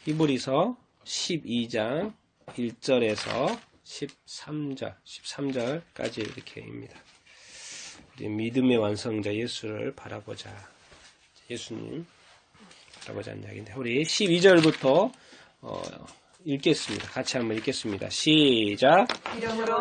히브리서 12장 1절에서 13절까지 이렇게입니다. 우리 믿음의 완성자 예수를 바라보자. 예수님 바라보자는 이야기인데 우리 12절부터 읽겠습니다. 같이 한번 읽겠습니다. 시작.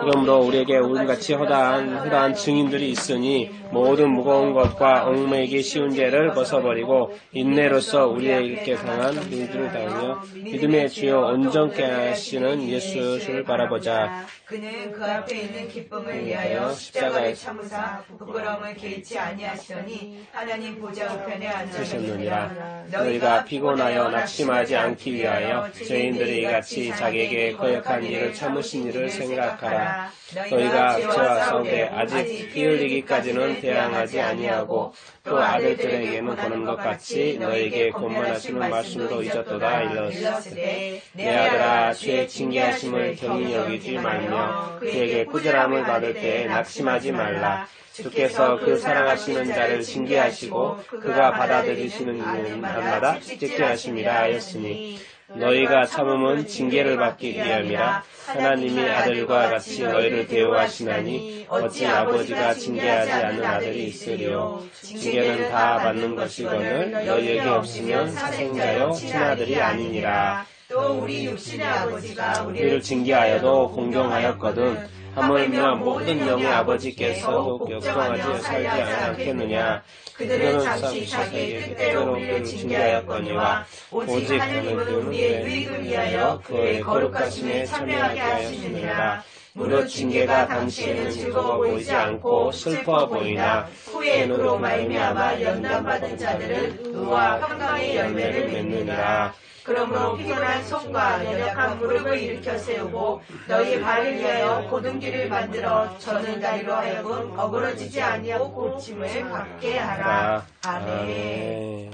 그러므로 우리에게 우리같이 허다한 증인들이 있으니 모든 무거운 것과 얽매이기 쉬운 죄를 벗어버리고 인내로서 우리에게 당한 일들을 당하며 믿음의 주요 온전케 하시는 예수를 바라보자. 그는 그 앞에 있는 기쁨을 위하여 십자가를 참으사 부끄러움을 개의치 아니하시더니 하나님 보좌 우편에 앉으셨느니라. 너희가 피곤하여 낙심하지 않기 위하여 죄인들이 이같이 자기에게 거역한 일을 참으신 일을 생각하라. 너희가 죄와 싸우되 아직 피 흘리기까지는 대항하지 아니하고 또 아들들에게는 보는 것 같이 너희에게 권면하시는 말씀도 잊었도다 일렀으되 내 아들아 주의 징계하심을 경히 여기지 말며 그에게 꾸지람을 받을 때 낙심하지 말라. 주께서 그 사랑하시는 자를 징계하시고 그가 받아들이시는 날마다 찢게 하심이라 하였으니 너희가 참음은 징계를 받기 위함이라. 하나님이 아들과 같이 너희를 대우하시나니 어찌 아버지가 징계하지 않는 아들이 있으리요. 징계는 다 받는 것이거늘 너희에게 없으면 사생자여 친아들이 아니니라. 또 우리 육신의 아버지가 우리를 징계하여도 공경하였거든 하물며 모든 영의 아버지께서 역경하지 살지 않겠느냐. 그들은 잠시 자기의 뜻대로 우리를 징계하였거니와 오직 하나님은 우리의 유익을 위하여 그의 거룩하심에 참여하게 하시느니라. 무릇 징계가 당시에는 즐거워 보이지 않고 슬퍼 보이나 후에 그로 말미암아 연단받은 자들은 의와 평강의 열매를 맺느니라. 그러므로 피곤한 손과 연약한 무릎을 일으켜 세우고 너희 발을 위하여 고등기를 만들어 저는 다리로 하여금 어그러지지 아니하고 고침을 받게 하라. 아멘.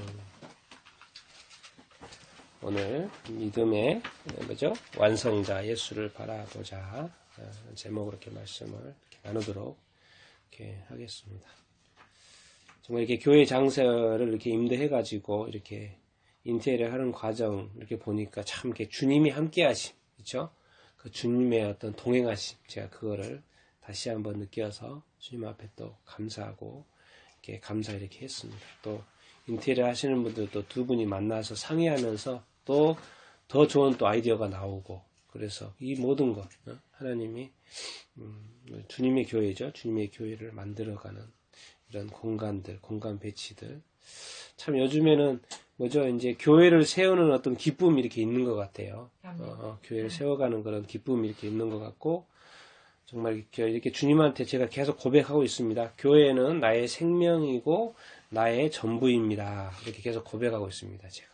오늘 믿음의 완성자 예수를 바라보자 제목으로 이렇게 말씀을 이렇게 나누도록 이렇게 하겠습니다. 정말 이렇게 교회 장세를 이렇게 임대해가지고 이렇게 인테리어 하는 과정 이렇게 보니까 참 이렇게 주님이 함께 하심, 그렇죠? 그 주님의 어떤 동행하심, 제가 그거를 다시 한번 느껴서 주님 앞에 또 감사하고 이렇게 감사 이렇게 했습니다. 또 인테리어 하시는 분들도 두 분이 만나서 상의하면서 또 더 좋은 또 아이디어가 나오고 그래서 이 모든 것 하나님이 주님의 교회죠. 주님의 교회를 만들어가는 이런 공간들, 공간 배치들. 참 요즘에는 이제 교회를 세우는 어떤 기쁨이 이렇게 있는 것 같아요. 교회를 세워가는 그런 기쁨이 이렇게 있는 것 같고, 정말 이렇게 주님한테 제가 계속 고백하고 있습니다. 교회는 나의 생명이고, 나의 전부입니다. 이렇게 계속 고백하고 있습니다, 제가.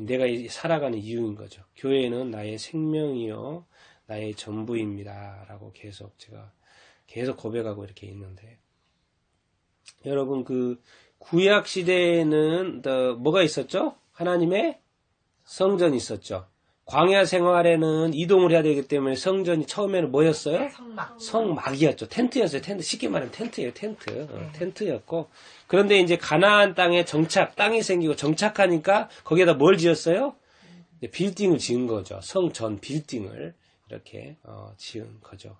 내가 살아가는 이유인 거죠. 교회는 나의 생명이요, 나의 전부입니다. 라고 제가 계속 고백하고 이렇게 있는데, 여러분, 구약 시대에는 뭐가 있었죠? 하나님의 성전이 있었죠. 광야 생활에는 이동을 해야 되기 때문에 성전이 처음에는 뭐였어요? 성막이었죠. 텐트였어요. 텐트. 쉽게 말하면 텐트예요. 텐트. 텐트였고. 그런데 이제 가나안 땅에 땅이 생기고 정착하니까 거기에다 뭘 지었어요? 빌딩을 지은 거죠. 성전 빌딩을 이렇게 지은 거죠.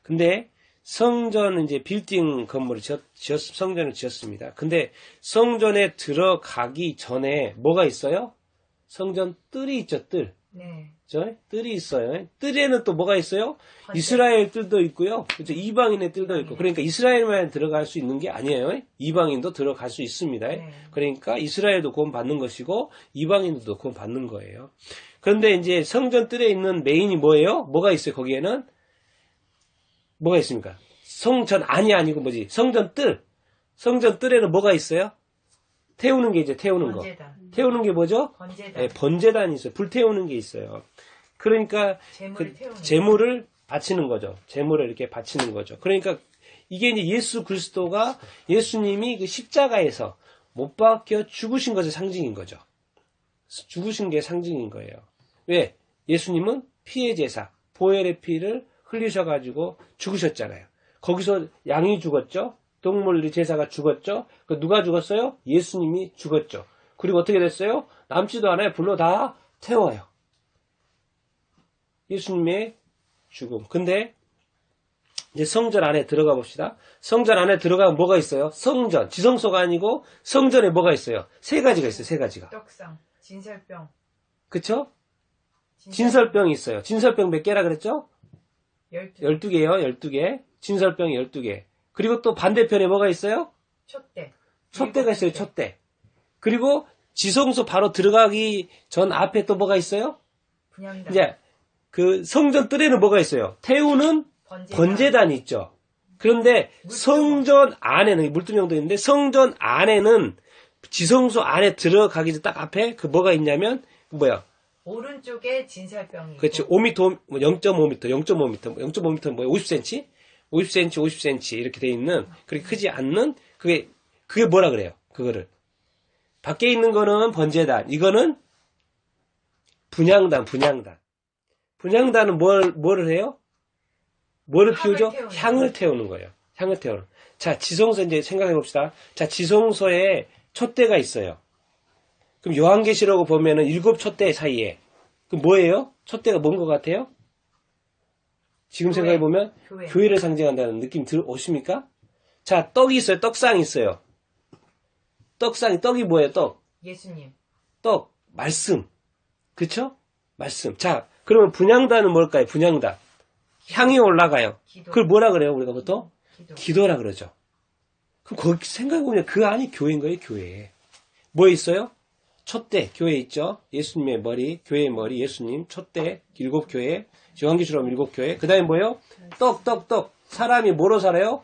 근데 성전 이제 빌딩 건물을 성전을 지었습니다. 근데 성전에 들어가기 전에 뭐가 있어요? 성전 뜰이 있죠, 뜰. 네. 그죠? 뜰이 있어요. 뜰에는 또 뭐가 있어요? 이스라엘 뜰도 있고요. 그죠? 이방인의 뜰도 있고. 그러니까 이스라엘만 들어갈 수 있는 게 아니에요. 이방인도 들어갈 수 있습니다. 네. 그러니까 이스라엘도 구원 받는 것이고 이방인도 구원 받는 거예요. 그런데 이제 성전 뜰에 있는 메인이 뭐예요? 뭐가 있어요? 거기에는 뭐가 있습니까? 성전 안이 아니고 뭐지? 성전 뜰. 성전 뜰에는 뭐가 있어요? 태우는 게 이제 태우는 번제단. 거. 태우는 게 뭐죠? 번제단. 네, 번제단이 있어요. 불 태우는 게 있어요. 그러니까 재물을 바치는 거죠. 재물을 이렇게 바치는 거죠. 그러니까 이게 이제 예수님이 그 십자가에서 못 박혀 죽으신 것의 상징인 거죠. 죽으신 게 상징인 거예요. 왜? 예수님은 피의 제사, 보혈의 피를 흘리셔가지고 죽으셨잖아요. 거기서 양이 죽었죠. 동물 제사가 죽었죠. 누가 죽었어요? 예수님이 죽었죠. 그리고 어떻게 됐어요? 남지도 않아요. 불로 다 태워요. 예수님의 죽음. 근데 이제 성전 안에 들어가 봅시다. 성전 안에 들어가면 뭐가 있어요? 성전, 지성소가 아니고 성전에 뭐가 있어요? 세 가지가 있어요. 세 가지가. 떡상, 진설병. 그쵸? 진설병이 있어요. 진설병 몇 개라 그랬죠? 12개요. 12개. 진설병이 12개. 그리고 또 반대편에 뭐가 있어요? 촛대가 있어요. 촛대. 그리고 지성소 바로 들어가기 전 앞에 또 뭐가 있어요? 분향단. 이제 그 성전 뜰에는 뭐가 있어요? 태우는 번제단이 있죠. 그런데 성전 안에는 물두명도 있는데 성전 안에는 지성소 안에 들어가기 전 딱 앞에 그 뭐가 있냐면 뭐야? 오른쪽에 진설병이. 그렇죠. 5m, 0.5m, 0.5m, 0.5m는 뭐예요? 50cm? 50cm, 50cm 이렇게 돼 있는 그렇게 크지 않는 그게 뭐라 그래요? 그거를 밖에 있는 거는 번제단, 이거는 분향단. 분향단은 뭐를 해요? 뭐를 피우죠? 향을 태우는 거예요. 향을 태우는. 자, 지성소 이제 생각해 봅시다. 자, 지성소에 촛대가 있어요. 그럼 요한계시록 보면은 7 촛대 사이에 그 뭐예요? 촛대가 뭔 것 같아요? 지금 생각해 보면 교회를 상징한다는 느낌 오십니까? 자, 떡이 있어요. 떡상이 있어요. 떡이 뭐예요? 예수님. 떡, 말씀. 그쵸? 말씀. 자, 그러면 분향단은 뭘까요? 분향단. 향이 올라가요. 기도. 그걸 뭐라 그래요? 우리가 보통? 기도라 그러죠. 그럼 거기 생각해보면 그 안이 교회인 거예요, 교회. 뭐 있어요? 촛대, 교회 있죠? 예수님의 머리, 교회의 머리, 예수님, 촛대, 7교회, 요한계시록 7교회. 그 다음에 뭐예요? 떡. 사람이 뭐로 살아요?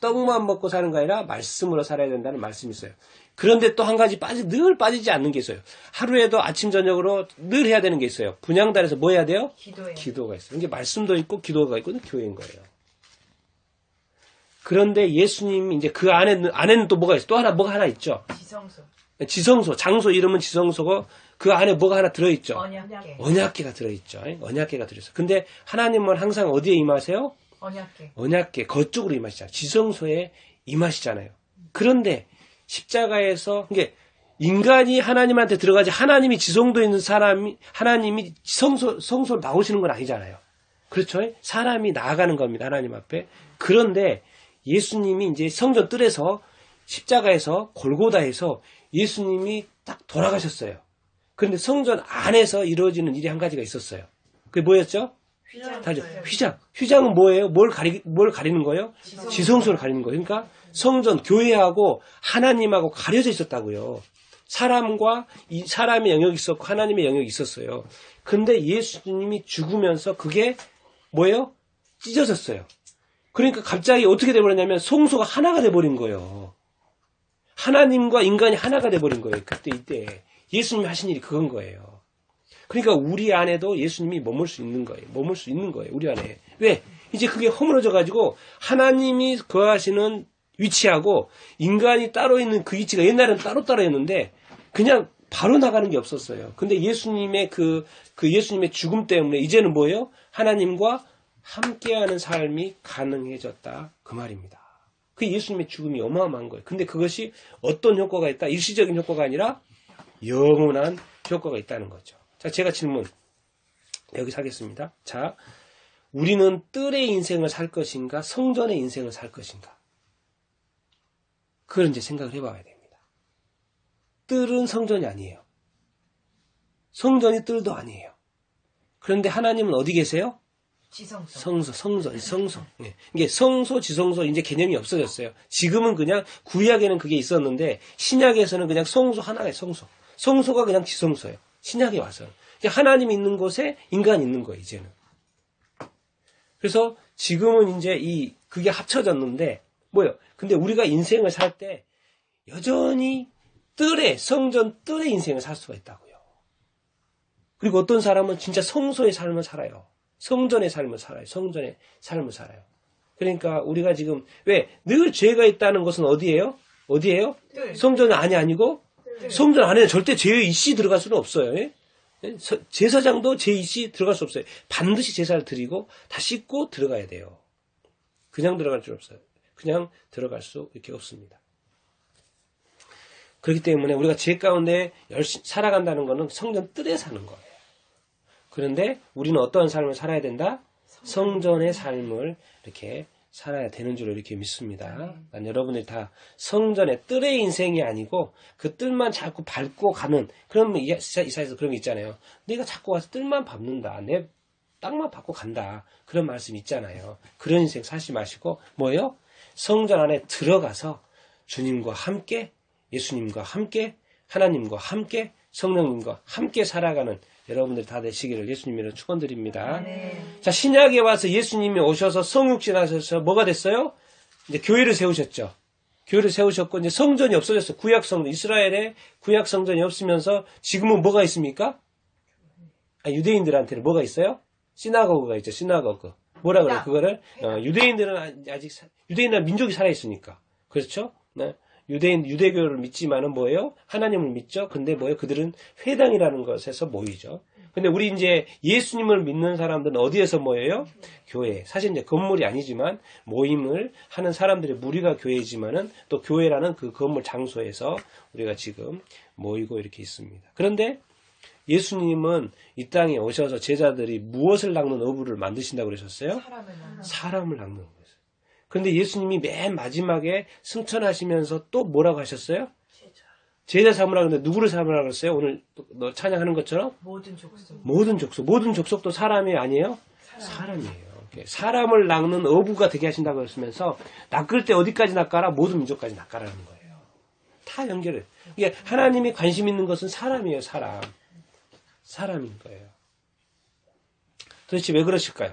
떡만 먹고 사는 거 아니라 말씀으로 살아야 된다는 말씀이 있어요. 그런데 또 한 가지 늘 빠지지 않는 게 있어요. 하루에도 아침, 저녁으로 늘 해야 되는 게 있어요. 분향단에서 뭐 해야 돼요? 기도가 있어요. 이게 말씀도 있고 기도가 있고 교회인 거예요. 그런데 예수님이 이제 그 안에는 또 뭐가 있어요? 뭐가 하나 있죠? 지성소. 장소 이름은 지성소고 그 안에 뭐가 하나 들어있죠? 언약궤가 들어있죠. 언약궤가 들어있어요. 근데 하나님은 항상 어디에 임하세요? 언약궤. 그쪽으로 임하시잖아요. 지성소에 임하시잖아요. 그런데 십자가에서 이게 인간이 하나님한테 들어가지 하나님이 지성도에 있는 사람이 하나님이 성소로 나오시는 건 아니잖아요. 그렇죠? 사람이 나아가는 겁니다. 하나님 앞에. 그런데 예수님이 이제 성전 뜰에서 십자가에서 골고다에서 예수님이 딱 돌아가셨어요. 그런데 성전 안에서 이루어지는 일이 한 가지가 있었어요. 그게 뭐였죠? 휘장은 뭐예요? 뭘 가리는 거예요? 지성소를 가리는 거예요. 그러니까 성전, 교회하고 하나님하고 가려져 있었다고요. 사람의 영역이 있었고 하나님의 영역이 있었어요. 근데 예수님이 죽으면서 그게 뭐예요? 찢어졌어요. 그러니까 갑자기 어떻게 돼버렸냐면 성소가 하나가 돼버린 거예요. 하나님과 인간이 하나가 돼버린 거예요. 이때 예수님이 하신 일이 그건 거예요. 그러니까 우리 안에도 예수님이 머물 수 있는 거예요. 우리 안에. 왜? 이제 그게 허물어져가지고 하나님이 거하시는 위치하고 인간이 따로 있는 그 위치가 옛날에는 따로따로였는데 그냥 바로 나가는 게 없었어요. 근데 예수님의 그 예수님의 죽음 때문에 이제는 뭐예요? 하나님과 함께하는 삶이 가능해졌다. 그 말입니다. 그 예수님의 죽음이 어마어마한 거예요. 근데 그것이 어떤 효과가 있다? 일시적인 효과가 아니라 영원한 효과가 있다는 거죠. 자, 제가 질문 여기서 하겠습니다. 자, 우리는 뜰의 인생을 살 것인가? 성전의 인생을 살 것인가? 그걸 이제 생각을 해봐야 됩니다. 뜰은 성전이 아니에요. 성전이 뜰도 아니에요. 그런데 하나님은 어디 계세요? 성소. 예. 이게 성소, 지성소 이제 개념이 없어졌어요. 지금은 그냥 구약에는 그게 있었는데 신약에서는 그냥 성소 하나의 성소. 성소가 그냥 지성소예요. 신약에 와서. 하나님이 있는 곳에 인간이 있는 거예요, 이제는. 그래서 지금은 이제 그게 합쳐졌는데 뭐예요? 근데 우리가 인생을 살 때 여전히 성전 뜰의 인생을 살 수가 있다고요. 그리고 어떤 사람은 진짜 성소의 삶을 살아요. 성전의 삶을 살아요. 성전의 삶을 살아요. 그러니까 우리가 지금 늘 죄가 있다는 것은 어디예요? 성전 안이 아니고 성전 안에는 절대 죄의 이씨 들어갈 수는 없어요. 예? 제사장도 죄의 이씨 들어갈 수 없어요. 반드시 제사를 드리고 다 씻고 들어가야 돼요. 그냥 들어갈 수 없어요. 그냥 들어갈 수 이렇게 없습니다. 그렇기 때문에 우리가 죄 가운데 열심히 살아간다는 것은 성전 뜰에 사는 거예요. 그런데 우리는 어떠한 삶을 살아야 된다? 성전의 삶을 이렇게 살아야 되는 줄로 이렇게 믿습니다. 난 여러분들이 다 성전의 뜰의 인생이 아니고 그 뜰만 자꾸 밟고 가는, 그러면 이사에서 그런 게 있잖아요. 내가 자꾸 와서 뜰만 밟는다. 내 땅만 밟고 간다. 그런 말씀 있잖아요. 그런 인생 사지 마시고 뭐예요? 성전 안에 들어가서 주님과 함께, 예수님과 함께, 하나님과 함께, 성령님과 함께 살아가는 여러분들이 다 되시기를 예수님으로 축원드립니다. 자, 신약에 와서 예수님이 오셔서 성육신 하셔서 뭐가 됐어요? 이제 교회를 세우셨죠. 교회를 세우셨고 이제 성전이 없어졌어요. 구약 성전, 이스라엘에 구약 성전이 없으면서 지금은 뭐가 있습니까? 유대인들한테는 뭐가 있어요? 시나고그가 있죠. 시나고그. 뭐라 그래요? 그거를 유대인들은 아직 유대인은 민족이 살아 있으니까. 그렇죠? 네. 유대교를 믿지만은 뭐예요? 하나님을 믿죠? 근데 뭐예요? 그들은 회당이라는 것에서 모이죠. 근데 우리 이제 예수님을 믿는 사람들은 어디에서 모여요? 교회. 사실 이제 건물이 아니지만 모임을 하는 사람들의 무리가 교회이지만은 또 교회라는 그 건물 장소에서 우리가 지금 모이고 이렇게 있습니다. 그런데 예수님은 이 땅에 오셔서 제자들이 무엇을 낚는 어부를 만드신다고 그러셨어요? 사람을 낚는 거예요. 그런데 예수님이 맨 마지막에 승천하시면서 또 뭐라고 하셨어요? 제자 삼으라고 했는데 누구를 삼으라고 했어요? 오늘 너 찬양하는 것처럼? 모든 족속. 모든 족속도 사람이 아니에요? 사람이에요. 사람을 낚는 어부가 되게 하신다고 했으면서 낚을 때 어디까지 낚아라? 모든 민족까지 낚아라는 거예요. 다 연결해요. 이게 하나님이 관심 있는 것은 사람이에요. 사람인 거예요. 도대체 왜 그러실까요?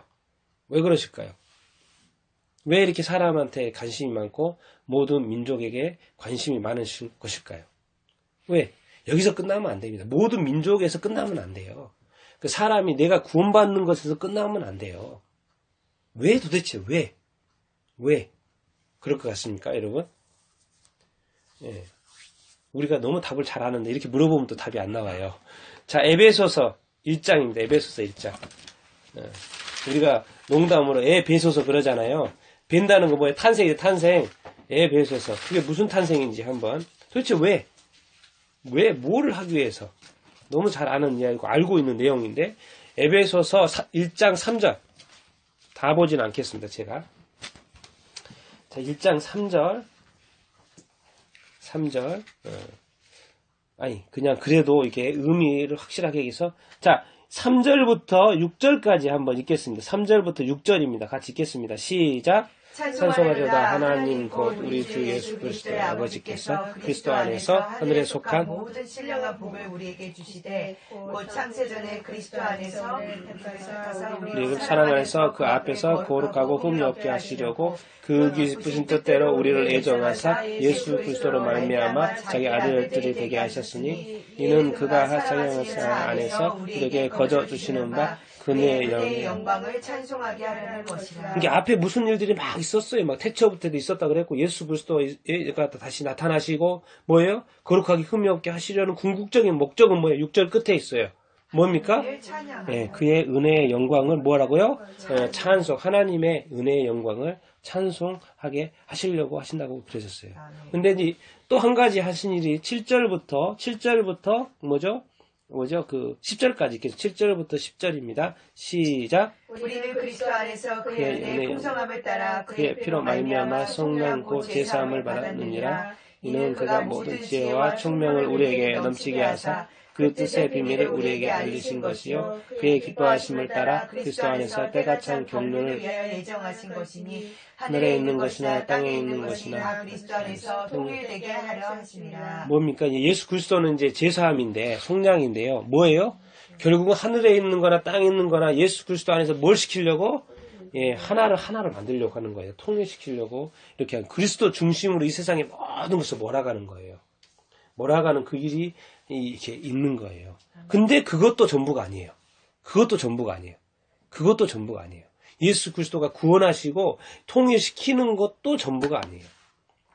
왜 그러실까요? 왜 이렇게 사람한테 관심이 많고 모든 민족에게 관심이 많은 것일까요? 왜? 여기서 끝나면 안 됩니다. 모든 민족에서 끝나면 안 돼요. 그 사람이 내가 구원받는 것에서 끝나면 안 돼요. 왜 도대체 왜? 왜? 그럴 것 같습니까, 여러분? 예. 우리가 너무 답을 잘 아는데 이렇게 물어보면 또 답이 안 나와요. 자, 에베소서 1장입니다. 에베소서 1장. 우리가 농담으로 애 베소서 그러잖아요. 벤다는 거 뭐예요? 탄생이에요, 탄생. 애 베소서. 그게 무슨 탄생인지 한번. 도대체 왜? 왜? 뭐를 하기 위해서? 너무 잘 아는 이야기고 알고 있는 내용인데 에베소서 1장 3절. 다 보진 않겠습니다, 제가. 자, 1장 3절. 3절. 아니, 그냥 그래도 이게 의미를 확실하게 해서. 자, 3절부터 6절까지 한번 읽겠습니다. 3절부터 6절입니다. 같이 읽겠습니다. 시작. 찬송하려다 하나님 곧 우리 주 예수 그리스도의 아버지께서 그리스도 안에서 하늘에 속한 모든 신령한 복을 우리에게 주시되 곧 창세전에 그리스도 안에서 우리를 사랑 안에서 그 앞에서 거룩하고 흠이 없게 하시려고 그 기쁘신 뜻대로 우리를 애정하사 예수 그리스도로 말미암아 자기 아들들이 되게 하셨으니 이는 그가 하사형사 안에서 우리에게 거저 주시는 바 그의 영광을 찬송하게 하려는 것이라. 이게 앞에 무슨 일들이 막 있었어요. 막 태초부터도 있었다 그랬고 예수 그리스도가 다시 나타나시고 뭐예요? 거룩하게 흠이 없게 하시려는 궁극적인 목적은 뭐예요? 6절 끝에 있어요. 뭡니까? 네, 그의 은혜의 영광을 뭐라고요? 찬송. 하나님의 은혜의 영광을 찬송하게 하시려고 하신다고 그러셨어요. 근데 또 한 가지 하신 일이 7절부터 뭐죠? 그 10절까지 7절부터 10절입니다. 시작. 우리는 그리스도 안에서 그의 은혜의 풍성함을 따라 그의 피로 말미암아 성령 곧 제사함을 받았느니라. 이는 그가 모든 지혜와 총명을 우리에게 넘치게 하사 그 뜻의 비밀을 우리에게 알리신 것이요 그의 기뻐하심을 따라 그리스도 안에서 때가 찬 경륜을 위하여 예정하신 것이니 하늘에 있는 것이나 땅에 있는 것이나 그리스도 안에서 통일되게 하려 하심이라. 뭡니까? 예수 그리스도는 이제 제사함인데 속량인데요. 뭐예요? 결국은 하늘에 있는 거나 땅에 있는 거나 예수 그리스도 안에서 뭘 시키려고? 예, 하나를 만들려고 하는 거예요. 통일시키려고 이렇게 그리스도 중심으로 이 세상의 모든 것을 몰아가는 거예요. 몰아가는 그 일이 이렇게 있는 거예요. 근데 그것도 전부가 아니에요. 그것도 전부가 아니에요. 예수 그리스도가 구원하시고 통일시키는 것도 전부가 아니에요.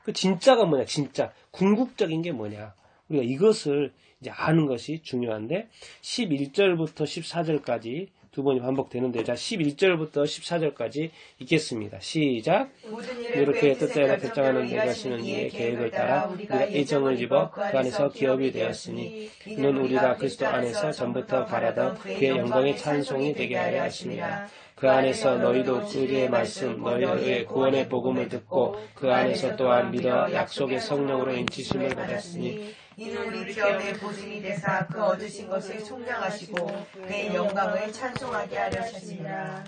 그 진짜가 뭐냐? 진짜 궁극적인 게 뭐냐? 우리가 이것을 이제 아는 것이 중요한데 11절부터 14절까지 두 번이 반복되는데, 자, 11절부터 14절까지 읽겠습니다. 시작. 모든 일을 그의 뜻대로 결정하는 데가 하시는 이의 계획을 따라 우리가 예정을 입어 그 안에서 기업이 되었으니 이는 우리가 그리스도 안에서 전부터 바라던 그의 영광의 찬송이 되게 하려 하심이라. 그 안에서 너희도 그의 말씀 너희의 구원의 복음을 듣고 그 안에서 또한 믿어 약속의 성령으로 인치심을 받았으니 이는 우리 기업의 보증이 되사 그 얻으신 것을 총량하시고 그의 영광을 찬송하게 하려 하심이라.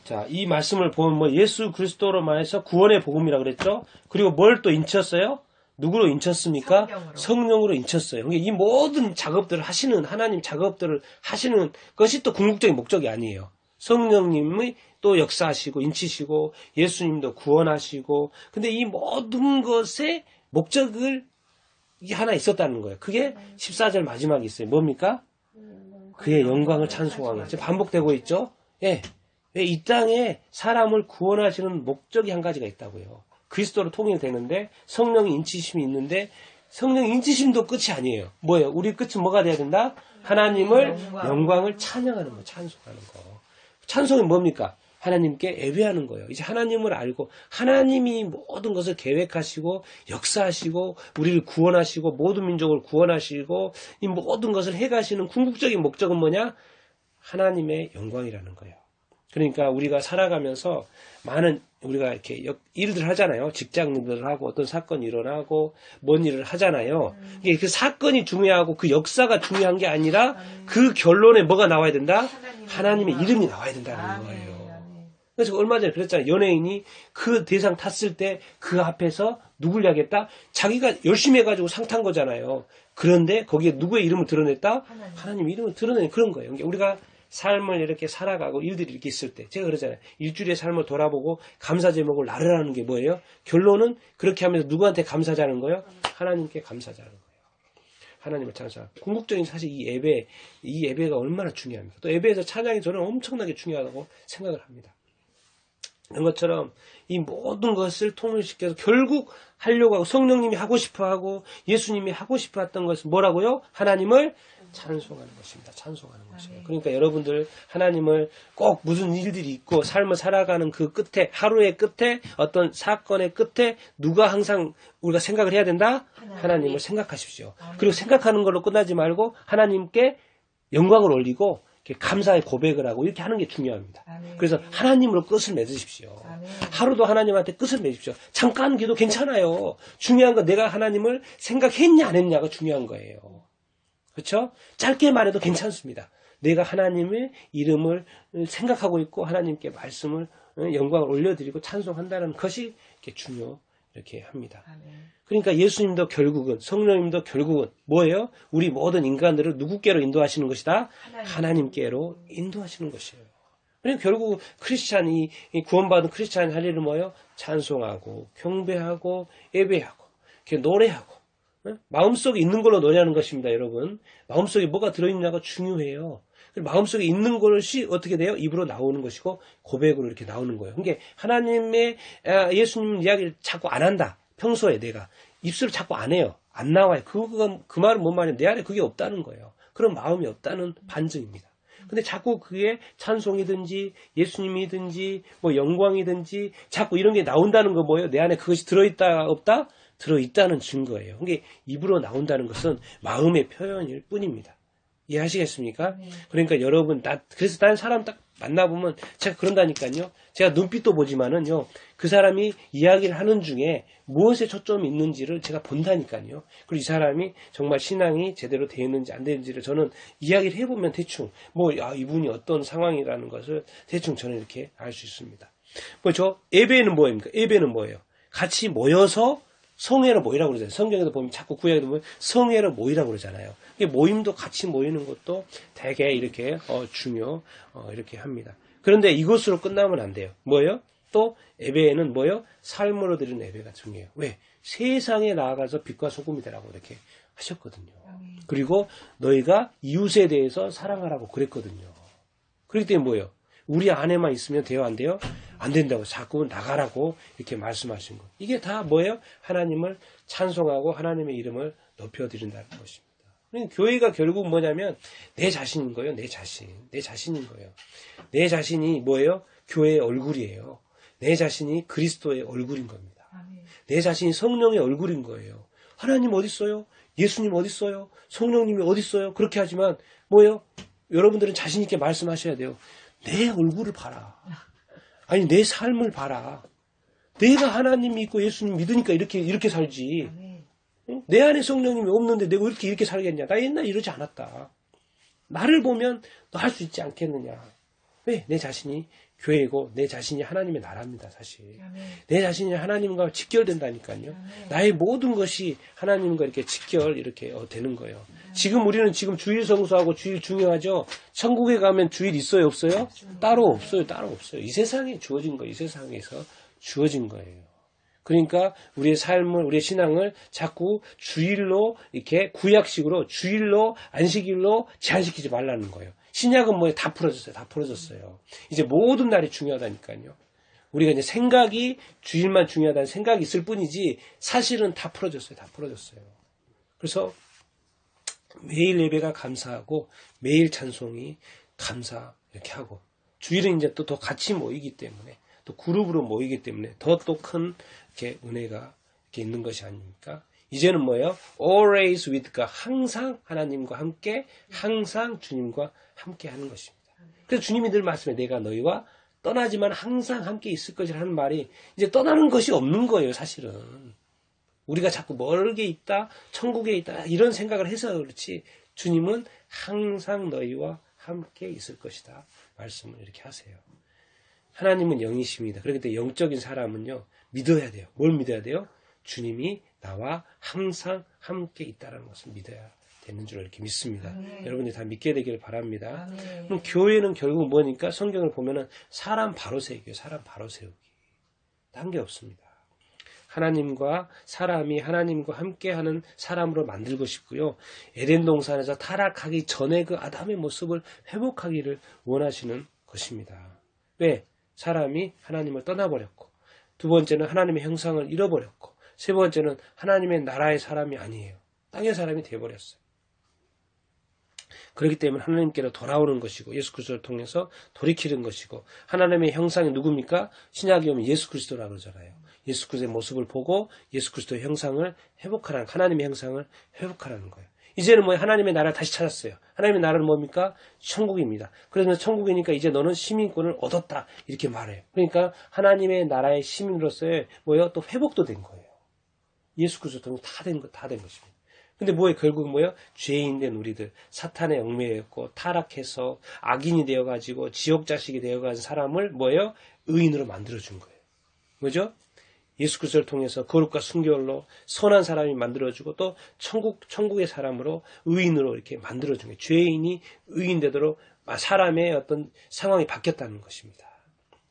자, 이 말씀을 보면 뭐 예수 그리스도로만 해서 구원의 복음이라 그랬죠. 그리고 뭘 또 인쳤어요? 누구로 인쳤습니까? 성령으로 인쳤어요. 그러니까 이 모든 작업들을 하시는 하나님 작업들을 하시는 것이 또 궁극적인 목적이 아니에요. 성령님이 또 역사하시고 인치시고 예수님도 구원하시고, 근데 이 모든 것의 목적을 하나 있었다는 거예요. 그게 14절 마지막에 있어요. 뭡니까? 그의 영광을 찬송하는 거죠. 반복되고 있죠. 예. 이 땅에 사람을 구원하시는 목적이 한 가지가 있다고요. 그리스도로 통일되는데 성령의 인치심이 있는데, 성령 인치심도 끝이 아니에요. 뭐예요? 우리 끝은 뭐가 돼야 된다? 하나님을 영광을 찬양하는 거, 찬송하는 거. 찬송이 뭡니까? 하나님께 예배하는 거예요. 이제 하나님을 알고 하나님이 모든 것을 계획하시고 역사하시고 우리를 구원하시고 모든 민족을 구원하시고 이 모든 것을 해가시는 궁극적인 목적은 뭐냐? 하나님의 영광이라는 거예요. 그러니까 우리가 살아가면서 많은 우리가 이렇게 일들 하잖아요. 직장인들 하고 어떤 사건이 일어나고 뭔 일을 하잖아요. 이게 그 사건이 중요하고 그 역사가 중요한 게 아니라 그 결론에 뭐가 나와야 된다? 하나님의 이름이 나와야 된다는 거예요. 그래서 얼마 전에 그랬잖아요. 연예인이 그 대상 탔을 때 그 앞에서 누굴 야겠다? 자기가 열심히 해가지고 상 탄 거잖아요. 그런데 거기에 누구의 이름을 드러냈다? 하나님 이름을 드러내는 그런 거예요. 그러니까 우리가 삶을 이렇게 살아가고 일들이 이렇게 있을 때 제가 그러잖아요. 일주일의 삶을 돌아보고 감사 제목을 나르라는 게 뭐예요? 결론은 그렇게 하면서 누구한테 감사자는 거예요? 하나님께 감사자는 거예요. 하나님을 찬양하고. 궁극적인 사실 이 예배가 얼마나 중요합니까? 또 예배에서 찬양이 저는 엄청나게 중요하다고 생각을 합니다. 이런 것처럼 이 모든 것을 통일시켜서 결국 하려고 하고 성령님이 하고 싶어하고 예수님이 하고 싶어했던 것은 뭐라고요? 하나님을 찬송하는 것입니다. 찬송하는 것이에요. 그러니까 여러분들 하나님을 꼭 무슨 일들이 있고 삶을 살아가는 그 끝에 하루의 끝에 어떤 사건의 끝에 누가 항상 우리가 생각을 해야 된다? 하나님을 생각하십시오. 그리고 생각하는 걸로 끝나지 말고 하나님께 영광을 올리고 감사의 고백을 하고 이렇게 하는 게 중요합니다. 그래서 하나님으로 끝을 맺으십시오. 하루도 하나님한테 끝을 맺으십시오. 잠깐 기도 괜찮아요. 중요한 건 내가 하나님을 생각했냐 안 했냐가 중요한 거예요. 그렇죠? 짧게 말해도 괜찮습니다. 내가 하나님의 이름을 생각하고 있고 하나님께 말씀을 영광을 올려드리고 찬송한다는 것이 이렇게 이렇게 합니다. 그러니까 예수님도 결국은 성령님도 결국은 뭐예요? 우리 모든 인간들을 누구께로 인도하시는 것이다? 하나님께로 인도하시는 것이에요. 그러니까 결국 크리스찬이 구원받은 크리스찬이 할 일은 뭐예요? 찬송하고 경배하고 예배하고 이렇게 노래하고 마음속에 있는 걸로 노래하는 것입니다, 여러분. 마음속에 뭐가 들어있느냐가 중요해요. 마음속에 있는 것이 어떻게 돼요? 입으로 나오는 것이고 고백으로 이렇게 나오는 거예요. 그러니까 하나님의 예수님 이야기를 자꾸 안 한다. 평소에 내가 입술을 자꾸 안 해요. 안 나와요. 그 말은 뭔 말이에요? 내 안에 그게 없다는 거예요. 그런 마음이 없다는 반증입니다. 근데 자꾸 그게 찬송이든지 예수님이든지 뭐 영광이든지 자꾸 이런 게 나온다는 거 뭐예요? 내 안에 그것이 들어있다 없다? 들어있다는 증거예요. 그게 입으로 나온다는 것은 마음의 표현일 뿐입니다. 이해하시겠습니까? 그러니까 여러분, 그래서 다른 사람 딱 만나보면 제가 그런다니까요. 제가 눈빛도 보지만은요, 그 사람이 이야기를 하는 중에 무엇에 초점이 있는지를 제가 본다니까요. 그리고 이 사람이 정말 신앙이 제대로 되어 있는지 안 되는지를 저는 이야기를 해보면 대충, 이분이 어떤 상황이라는 것을 대충 저는 이렇게 알 수 있습니다. 예배는 뭐입니까? 예배는 뭐예요? 같이 모여서 성회로 모이라고 그러잖아요. 성경에도 보면 자꾸 구약에도 보면 성회로 모이라고 그러잖아요. 모임도 같이 모이는 것도 되게 이렇게 이렇게 합니다. 그런데 이것으로 끝나면 안 돼요. 뭐예요? 또 예배에는 뭐예요? 삶으로 드리는 예배가 중요해요. 왜? 세상에 나아가서 빛과 소금이 되라고 이렇게 하셨거든요. 그리고 너희가 이웃에 대해서 사랑하라고 그랬거든요. 그렇기 때문에 뭐예요? 우리 안에만 있으면 돼요, 안 돼요? 안 된다고 자꾸 나가라고 이렇게 말씀하신 것. 이게 다 뭐예요? 하나님을 찬송하고 하나님의 이름을 높여드린다는 것입니다. 그러니까 교회가 결국 뭐냐면 내 자신인 거예요. 내 자신인 거예요. 내 자신이 뭐예요? 교회의 얼굴이에요. 내 자신이 그리스도의 얼굴인 겁니다. 내 자신이 성령의 얼굴인 거예요. 하나님 어디 있어요? 예수님 어디 있어요? 성령님이 어디 있어요? 그렇게 하지만 뭐예요? 여러분들은 자신 있게 말씀하셔야 돼요. 내 얼굴을 봐라. 아니 내 삶을 봐라. 내가 하나님 믿고 예수님 믿으니까 이렇게 살지. 응? 내 안에 성령님이 없는데 내가 이렇게 살겠냐. 나 옛날에 이러지 않았다. 나를 보면 너 할 수 있지 않겠느냐. 왜? 내 자신이 교회고 내 자신이 하나님의 나라입니다. 사실. 내 자신이 하나님과 직결된다니까요. 나의 모든 것이 하나님과 이렇게 이렇게 되는 거예요. 지금 우리는 주일 성수하고 주일 중요하죠. 천국에 가면 주일 있어요? 없어요? 따로 없어요. 이 세상에 주어진 거예요. 이 세상에서 주어진 거예요. 그러니까 우리의 삶을, 우리의 신앙을 자꾸 주일로 이렇게 구약식으로 주일로 안식일로 제한시키지 말라는 거예요. 신약은 뭐예요? 다 풀어졌어요. 이제 모든 날이 중요하다니까요. 우리가 이제 생각이 주일만 중요하다는 생각이 있을 뿐이지 사실은 다 풀어졌어요. 그래서 매일 예배가 감사하고 매일 찬송이 감사 이렇게 하고 주일은 이제 또 더 같이 모이기 때문에 또 그룹으로 모이기 때문에 더 또 큰 이렇게 은혜가 이렇게 있는 것이 아닙니까? 이제는 뭐예요? Always with God. 항상 하나님과 함께, 항상 주님과 함께 하는 것입니다. 그래서 주님이 늘 말씀해 내가 너희와 떠나지만 항상 함께 있을 것이라 하는 말이 이제 떠나는 것이 없는 거예요, 사실은. 우리가 자꾸 멀게 있다, 천국에 있다 이런 생각을 해서 그렇지 주님은 항상 너희와 함께 있을 것이다. 말씀을 이렇게 하세요. 하나님은 영이십니다. 그렇기 때문에 영적인 사람은요. 믿어야 돼요. 뭘 믿어야 돼요? 주님이 나와 항상 함께 있다는 것을 믿어야 되는 줄 이렇게 믿습니다. 여러분들이 다 믿게 되기를 바랍니다. 그럼 교회는 결국 뭐니까 성경을 보면은 사람 바로 세우기예요. 사람 바로 세우기. 딴 게 없습니다. 하나님과 사람이 하나님과 함께하는 사람으로 만들고 싶고요. 에덴 동산에서 타락하기 전에 그 아담의 모습을 회복하기를 원하시는 것입니다. 왜? 사람이 하나님을 떠나버렸고 두 번째는 하나님의 형상을 잃어버렸고 세 번째는 하나님의 나라의 사람이 아니에요. 땅의 사람이 되어버렸어요. 그렇기 때문에 하나님께로 돌아오는 것이고 예수 그리스도를 통해서 돌이키는 것이고 하나님의 형상이 누굽니까? 신약에 오면 예수 그리스도라고 그러잖아요. 예수 그리스도의 모습을 보고 예수 그리스도의 형상을 회복하라는 하나님의 형상을 회복하라는 거예요. 이제는 뭐 하나님의 나라를 다시 찾았어요. 하나님의 나라는 뭡니까? 천국입니다. 그래서 천국이니까 이제 너는 시민권을 얻었다 이렇게 말해요. 그러니까 하나님의 나라의 시민으로서의 뭐예요? 또 회복도 된 거예요. 예수 그리스도 통해서 다 된 것입니다. 근데 뭐예요? 결국 뭐예요? 죄인 된 우리들, 사탄의 얽매였고 타락해서 악인이 되어가지고 지옥 자식이 되어간 사람을 뭐예요? 의인으로 만들어준 거예요. 뭐죠? 예수 그리스도를 통해서 거룩과 순결로 선한 사람이 만들어주고 또 천국의 사람으로 의인으로 이렇게 만들어준 거예요. 죄인이 의인 되도록 사람의 어떤 상황이 바뀌었다는 것입니다.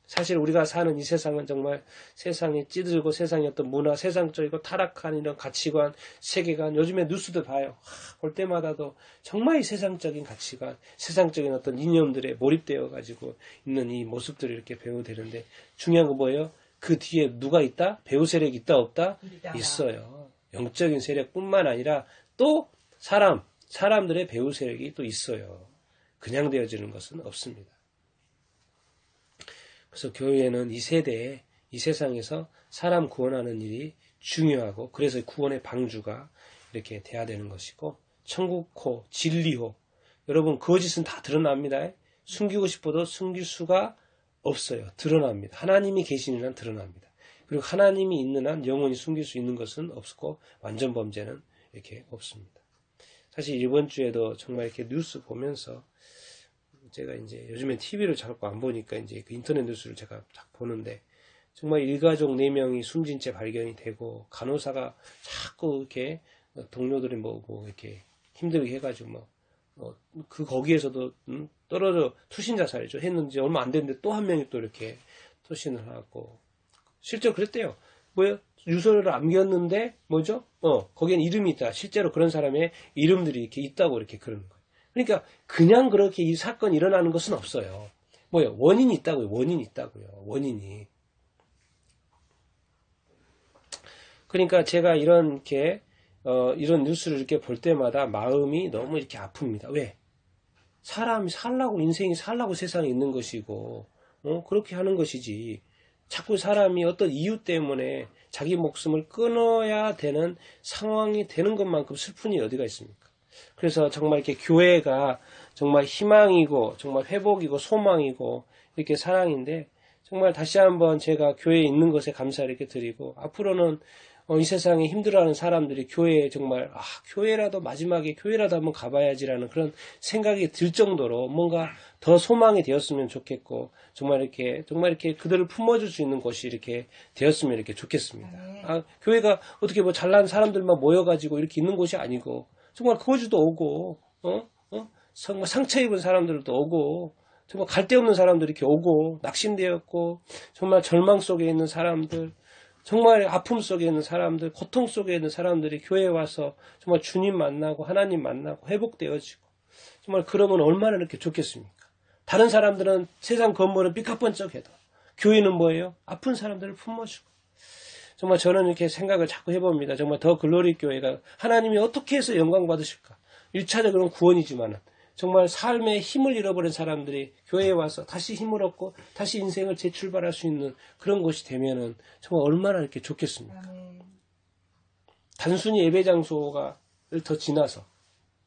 사실 우리가 사는 이 세상은 정말 세상에 찌들고 세상의 어떤 문화, 세상적이고 타락한 이런 가치관, 세계관, 요즘에 뉴스도 봐요. 볼 때마다도 정말 이 세상적인 가치관, 세상적인 어떤 이념들에 몰입되어 가지고 있는 이 모습들을 이렇게 배우게 되는데 중요한 건 뭐예요? 그 뒤에 누가 있다? 배후 세력이 있다 없다? 있어요. 영적인 세력뿐만 아니라 또 사람들의 배후 세력이 또 있어요. 그냥 되어지는 것은 없습니다. 그래서 교회는 이 세대에 이 세상에서 사람 구원하는 일이 중요하고 그래서 구원의 방주가 이렇게 돼야 되는 것이고 천국호, 진리호 여러분 거짓은 다 드러납니다. 숨기고 싶어도 숨길 수가 없어요. 드러납니다. 하나님이 계시는 한 드러납니다. 그리고 하나님이 있는 한 영원히 숨길 수 있는 것은 없고 완전 범죄는 이렇게 없습니다. 사실 이번 주에도 정말 이렇게 뉴스 보면서 제가 이제 요즘에 TV를 자꾸 안 보니까 이제 그 인터넷 뉴스를 제가 딱 보는데 정말 일가족 4명이 숨진 채 발견이 되고 간호사가 자꾸 이렇게 동료들이 뭐 이렇게 힘들게 해가지고 거기에서도 떨어져 투신 자살이죠. 했는지 얼마 안 됐는데 또 한 명이 또 이렇게 투신을 하고 실제로 그랬대요. 뭐예요? 유서를 남겼는데 뭐죠? 거기엔 이름이 있다. 실제로 그런 사람의 이름들이 이렇게 있다고 이렇게 그러는 거예요. 그러니까 그냥 그렇게 이 사건이 일어나는 것은 없어요. 뭐예요? 원인이 있다고요. 원인이. 그러니까 제가 이렇게 이런 뉴스를 이렇게 볼 때마다 마음이 너무 이렇게 아픕니다. 왜? 사람이 살라고, 인생이 살라고 세상에 있는 것이고, 그렇게 하는 것이지. 자꾸 사람이 어떤 이유 때문에 자기 목숨을 끊어야 되는 상황이 되는 것만큼 슬픈 일이 어디가 있습니까? 그래서 정말 이렇게 교회가 정말 희망이고, 정말 회복이고, 소망이고, 이렇게 사랑인데, 정말 다시 한번 제가 교회에 있는 것에 감사를 이렇게 드리고, 앞으로는 이 세상에 힘들어하는 사람들이 교회에 정말 교회라도 마지막에 교회라도 한번 가봐야지라는 그런 생각이 들 정도로 뭔가 더 소망이 되었으면 좋겠고 정말 이렇게 그들을 품어줄 수 있는 곳이 이렇게 되었으면 이렇게 좋겠습니다. 교회가 어떻게 뭐 잘난 사람들만 모여가지고 이렇게 있는 곳이 아니고 정말 거지도 오고 정말 상처 입은 사람들도 오고 정말 갈 데 없는 사람들이 이렇게 오고 낙심되었고 정말 절망 속에 있는 사람들 정말 아픔 속에 있는 사람들, 고통 속에 있는 사람들이 교회에 와서 정말 주님 만나고 하나님 만나고 회복되어지고 정말 그러면 얼마나 이렇게 좋겠습니까? 다른 사람들은 세상 건물은 삐까뻔쩍해도 교회는 뭐예요? 아픈 사람들을 품어주고 정말 저는 이렇게 생각을 자꾸 해봅니다. 정말 더 글로리 교회가 하나님이 어떻게 해서 영광 받으실까? 1차적으로는 구원이지만은 정말 삶의 힘을 잃어버린 사람들이 교회에 와서 다시 힘을 얻고 다시 인생을 재출발할 수 있는 그런 곳이 되면은 정말 얼마나 이렇게 좋겠습니까? 단순히 예배 장소가 더 지나서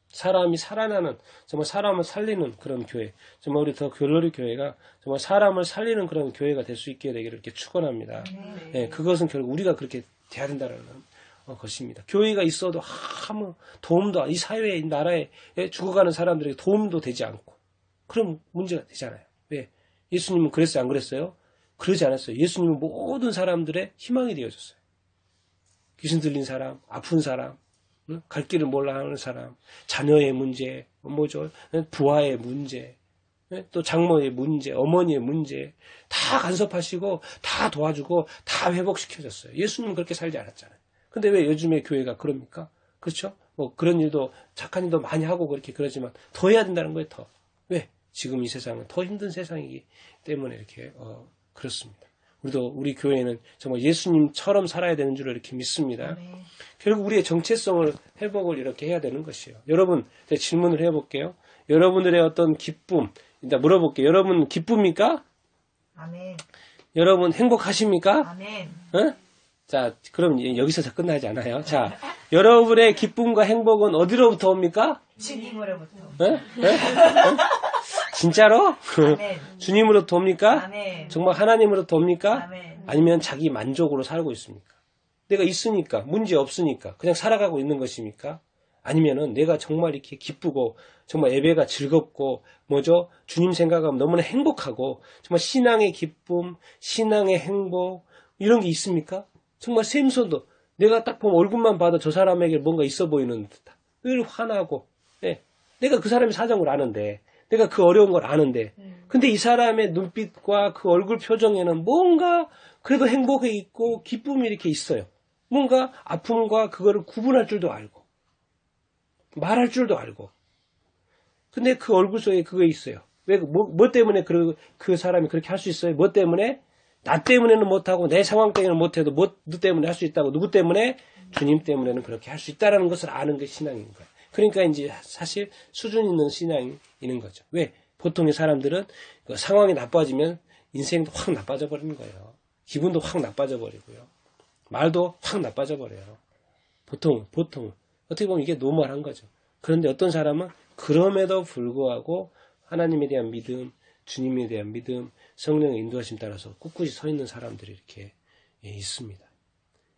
사람이 살아나는 정말 사람을 살리는 그런 교회 정말 우리 더 글로리 교회가 정말 사람을 살리는 그런 교회가 될 수 있게 되기를 이렇게 축원합니다. 네, 그것은 결국 우리가 그렇게 돼야 된다는 것입니다. 교회가 있어도 아무 도움도 이 사회에 이 나라에 죽어가는 사람들에게 도움도 되지 않고 그럼 문제가 되잖아요. 왜? 예수님은 그랬어요? 안 그랬어요? 그러지 않았어요. 예수님은 모든 사람들의 희망이 되어줬어요. 귀신 들린 사람, 아픈 사람, 갈 길을 몰라 하는 사람, 자녀의 문제, 부하의 문제, 또 장모의 문제, 어머니의 문제 다 간섭하시고 다 도와주고 다 회복시켜줬어요. 예수님은 그렇게 살지 않았잖아요. 근데 왜 요즘에 교회가 그럽니까? 그렇죠? 뭐 그런 일도 착한 일도 많이 하고 그렇게 그러지만 더 해야 된다는 거예요. 더. 왜? 지금 이 세상은 더 힘든 세상이기 때문에 이렇게 그렇습니다. 우리 교회는 정말 예수님처럼 살아야 되는 줄 이렇게 믿습니다. 결국 우리의 정체성을 회복을 이렇게 해야 되는 것이에요. 여러분, 제가 질문을 해볼게요. 여러분들의 어떤 기쁨, 일단 물어볼게요. 여러분 기쁩니까? 아멘. 여러분 행복하십니까? 아멘. 자, 그럼 여기서 끝나지 않아요. 자, 여러분의 기쁨과 행복은 어디로부터 옵니까? 주님으로부터. 진짜로? 아멘. 주님으로부터 옵니까? 아멘. 정말 하나님으로부터 옵니까? 아멘. 아니면 자기 만족으로 살고 있습니까? 내가 있으니까, 문제 없으니까, 그냥 살아가고 있는 것입니까? 아니면은 내가 정말 이렇게 기쁘고, 정말 예배가 즐겁고, 주님 생각하면 너무나 행복하고, 정말 신앙의 기쁨, 신앙의 행복, 이런 게 있습니까? 정말 샘소도 내가 딱 보면 얼굴만 봐도 저 사람에게 뭔가 있어 보이는 듯한 늘 화나고 내가 그 사람의 사정을 아는데 내가 그 어려운 걸 아는데 근데 이 사람의 눈빛과 그 얼굴 표정에는 뭔가 그래도 행복해 있고 기쁨이 이렇게 있어요. 뭔가 아픔과 그거를 구분할 줄도 알고 말할 줄도 알고 근데 그 얼굴 속에 그거 있어요. 왜 뭐 때문에 그 사람이 그렇게 할 수 있어요? 뭐 때문에? 나 때문에는 못하고 내 상황 때문에는 못해도 누구 때문에 할 수 있다고 누구 때문에? 주님 때문에는 그렇게 할 수 있다는 것을 아는 게 신앙인 거예요. 그러니까 이제 사실 수준 있는 신앙이 있는 거죠. 왜? 보통의 사람들은 상황이 나빠지면 인생도 확 나빠져 버리는 거예요. 기분도 확 나빠져 버리고요. 말도 확 나빠져 버려요. 보통 어떻게 보면 이게 노멀한 거죠. 그런데 어떤 사람은 그럼에도 불구하고 하나님에 대한 믿음, 주님에 대한 믿음, 성령의 인도하심 따라서 꿋꿋이 서 있는 사람들이 이렇게 있습니다.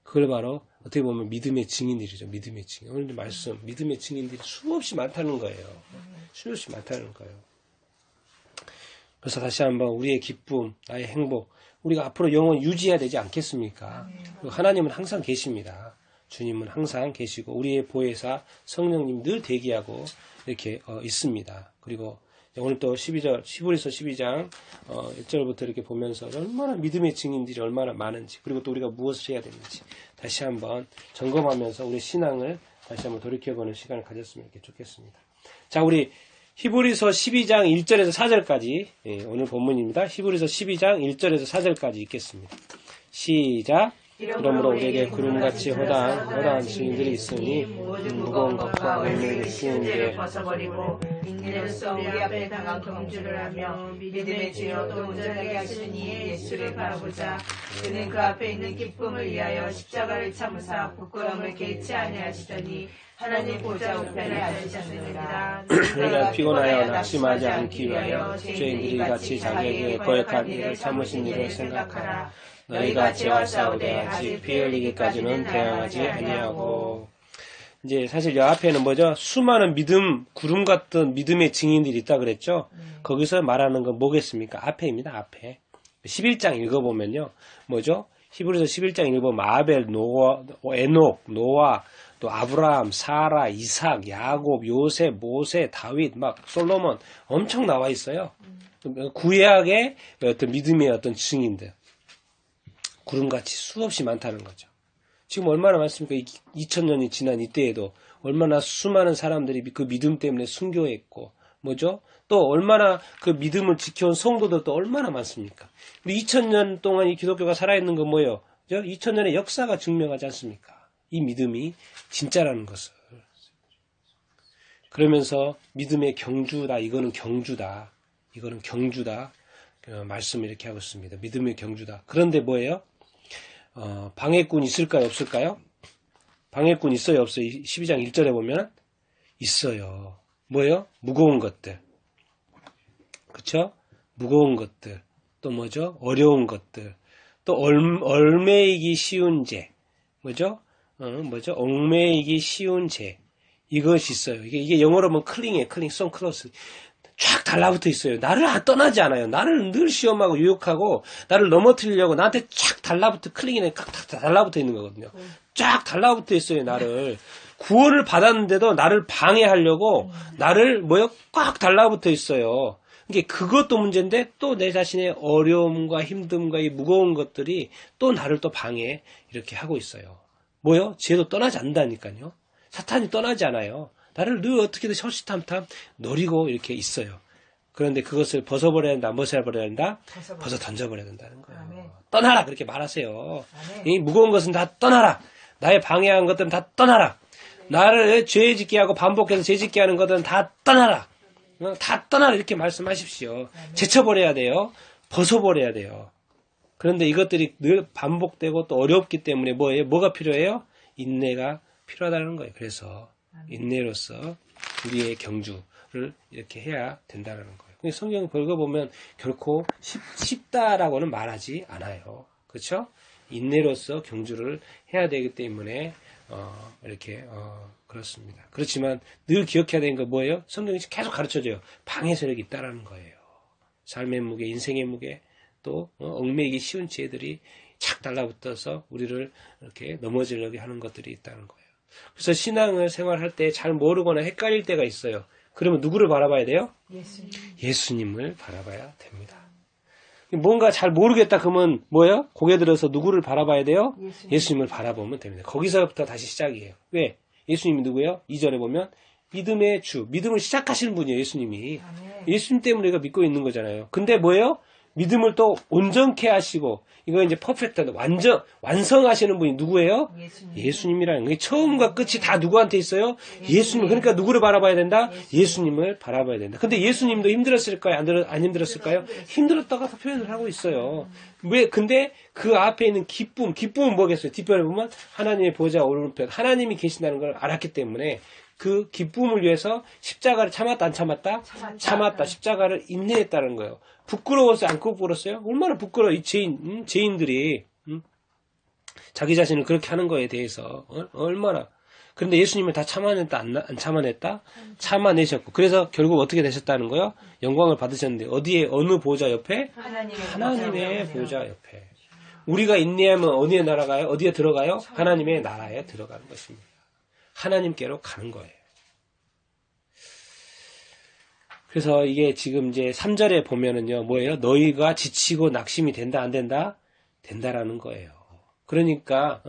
그걸 바로 어떻게 보면 믿음의 증인들이죠. 믿음의 증인. 오늘 말씀, 믿음의 증인들이 수없이 많다는 거예요. 수없이 많다는 거예요. 그래서 다시 한번 우리의 기쁨, 나의 행복, 우리가 앞으로 영원 유지해야 되지 않겠습니까? 그리고 하나님은 항상 계십니다. 주님은 항상 계시고 우리의 보혜사 성령님 늘 대기하고 이렇게 있습니다. 그리고 오늘 또 12절, 히브리서 12장 1절부터 이렇게 보면서 얼마나 믿음의 증인들이 얼마나 많은지 그리고 또 우리가 무엇을 해야 되는지 다시 한번 점검하면서 우리 신앙을 다시 한번 돌이켜보는 시간을 가졌으면 이렇게 좋겠습니다. 자, 우리 히브리서 12장 1절에서 4절까지 오늘 본문입니다. 히브리서 12장 1절에서 4절까지 읽겠습니다. 시작. 그러므로 우리에게 구름같이 허다한 증인들이 있으니 무거운 것과 의무를 씌운 게 벗어버리고 인내로서 우리 앞에 당한 경주를 하며 믿음의 주여 또 운전하게 하시니 예수를 바라보자. 그는 그 앞에 있는 기쁨을 위하여 십자가를 참으사 부끄러움을 개의치 아니하시더니 하나님 보좌 우편에 앉으셨느니라. 우리가 피곤하여 낙심하지 않기 위하여 죄인들이 같이 자기에게 거역한 일을 참으신 일을 생각하라. 너희가 죄와 싸우되 아직 피 흘리기까지는 대항하지 아니하고. 이제 사실 여 앞에는 뭐죠? 수많은 믿음, 구름 같은 믿음의 증인들이 있다 그랬죠? 거기서 말하는 건 뭐겠습니까? 앞에입니다, 앞에. 11장 읽어보면요. 뭐죠? 히브리서 11장 읽어보면 아벨, 노아, 에녹, 노아, 또 아브라함, 사라, 이삭, 야곱, 요셉, 모세, 다윗, 막 솔로몬 엄청 나와 있어요. 구약의 어떤 믿음의 어떤 증인들. 구름같이 수없이 많다는 거죠. 지금 얼마나 많습니까? 2000년이 지난 이때에도 얼마나 수많은 사람들이 그 믿음 때문에 순교했고, 뭐죠? 또 얼마나 그 믿음을 지켜온 성도들도 얼마나 많습니까? 우리 2000년 동안 이 기독교가 살아있는 건 뭐예요? 2000년의 역사가 증명하지 않습니까? 이 믿음이 진짜라는 것을. 그러면서 믿음의 경주다. 이거는 경주다. 이거는 경주다. 말씀을 이렇게 하고 있습니다. 믿음의 경주다. 그런데 뭐예요? 방해꾼 있을까요? 없을까요? 방해꾼 있어요? 없어요? 12장 1절에 보면 있어요. 뭐예요? 무거운 것들. 그쵸? 무거운 것들. 또 뭐죠? 어려운 것들. 또 얽매이기 쉬운 죄. 뭐죠? 얽매이기 쉬운 죄. 이것이 있어요. 이게 영어로 하면 클링이에요. 클링, 송 크로스. 쫙 달라붙어 있어요. 나를 떠나지 않아요. 나를 늘 시험하고 유혹하고 나를 넘어뜨리려고 나한테 쫙 달라붙어 클링이네 딱 달라붙어 있는 거거든요. 쫙 달라붙어 있어요. 나를 구원을 받았는데도 나를 방해하려고 나를 꽉 달라붙어 있어요. 이게 그것도 문제인데 또 내 자신의 어려움과 힘듦과 이 무거운 것들이 또 나를 또 방해 이렇게 하고 있어요. 죄도 떠나지 않는다니까요. 사탄이 떠나지 않아요. 나를 늘 어떻게든 호시탐탐 노리고 이렇게 있어요. 그런데 그것을 벗어버려야 된다. 무엇을 버려야 된다? 벗어 던져버려야 된다는 거예요. 아멘. 떠나라 그렇게 말하세요. 이 무거운 것은 다 떠나라. 나의 방해한 것들은 다 떠나라. 나를 죄 짓게 하고 반복해서 죄 짓게 하는 것들은 다 떠나라. 다 떠나라 이렇게 말씀하십시오. 제쳐버려야 돼요. 벗어버려야 돼요. 그런데 이것들이 늘 반복되고 또 어렵기 때문에 뭐가 필요해요? 인내가 필요하다는 거예요. 그래서 인내로서 우리의 경주를 이렇게 해야 된다는 거예요. 성경 읽어보면 결코 쉽다라고는 말하지 않아요. 그렇죠? 인내로서 경주를 해야 되기 때문에 이렇게 그렇습니다. 그렇지만 늘 기억해야 되는 건 뭐예요? 성경이 계속 가르쳐줘요. 방해 세력이 있다라는 거예요. 삶의 무게, 인생의 무게, 또 얽매이기 쉬운 죄들이 착 달라붙어서 우리를 이렇게 넘어지려고 하는 것들이 있다는 거예요. 그래서 신앙을 생활할 때 잘 모르거나 헷갈릴 때가 있어요. 그러면 누구를 바라봐야 돼요? 예수님을 바라봐야 됩니다. 뭔가 잘 모르겠다 그러면 고개 들어서 누구를 바라봐야 돼요? 예수님을 바라보면 됩니다. 거기서부터 다시 시작이에요. 왜? 예수님이 누구예요? 2절에 보면 믿음의 주, 믿음을 시작하시는 분이에요. 예수님이. 예수님 때문에 우리가 믿고 있는 거잖아요. 근데 믿음을 또 온전케 하시고 이거 이제 퍼펙트 완성하시는 분이 누구예요? 예수님이라는 거예요. 처음과 끝이 다 누구한테 있어요? 예수님. 그러니까 누구를 바라봐야 된다? 예수님을 바라봐야 된다. 근데 예수님도 힘들었을까요? 안 힘들었을까요? 힘들었다가 표현을 하고 있어요. 왜? 근데 그 앞에 있는 기쁨은 뭐겠어요? 뒷편에 보면 하나님의 보좌 오른편 하나님이 계신다는 걸 알았기 때문에 그 기쁨을 위해서 십자가를 참았다 안 참았다? 참았다. 십자가를 인내했다는 거예요. 부끄러웠어요? 안 부끄러웠어요? 얼마나 부끄러워 이 죄인들이 자기 자신을 그렇게 하는 거에 대해서 얼마나. 그런데 예수님은 다 참아냈다 안 참아냈다? 참아내셨고 그래서 결국 어떻게 되셨다는 거예요? 영광을 받으셨는데 어느 보좌 옆에? 하나님의 보좌 옆에. 우리가 인내하면 어디에 날아가요? 어디에 들어가요? 하나님의 나라에 들어가는 것입니다. 하나님께로 가는 거예요. 그래서 이게 지금 이제 3절에 보면은요, 너희가 지치고 낙심이 된다, 안 된다? 된다라는 거예요. 그러니까,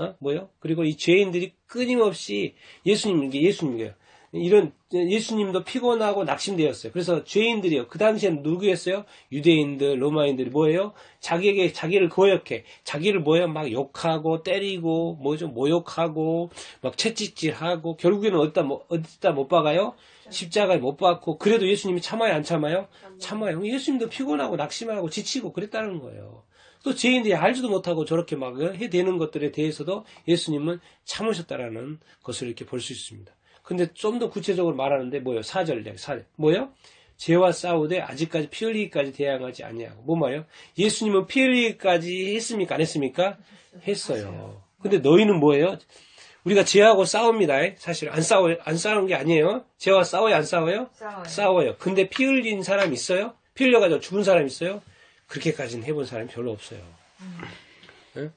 그리고 이 죄인들이 끊임없이 예수님이에요. 이런 예수님도 피곤하고 낙심되었어요. 그래서 죄인들이요. 그 당시에는 누구였어요? 유대인들, 로마인들이 뭐예요? 자기를 거역해. 자기를 뭐예요? 막 욕하고 때리고 뭐죠? 모욕하고 막 채찍질하고 결국에는 어디다 못 박아요? 십자가에 못 박고 그래도 예수님이 참아요, 안 참아요? 참아요. 예수님도 피곤하고 낙심하고 지치고 그랬다는 거예요. 또 죄인들이 알지도 못하고 저렇게 막 해대는 것들에 대해서도 예수님은 참으셨다라는 것을 이렇게 볼 수 있습니다. 근데 좀 더 구체적으로 말하는데 뭐예요? 4절. 뭐예요? 죄와 싸우되 아직까지 피 흘리기까지 대항하지 아니하고. 뭐 말이에요? 예수님은 피 흘리기까지 했습니까? 안 했습니까? 했어요. 근데 너희는 뭐예요? 우리가 죄하고 싸웁니다. 사실 안 싸우는 게 아니에요. 죄와 싸워요, 안 싸워요? 싸워요. 근데 피 흘린 사람 있어요? 피 흘려가지고 죽은 사람 있어요? 그렇게까지는 해본 사람이 별로 없어요. 응?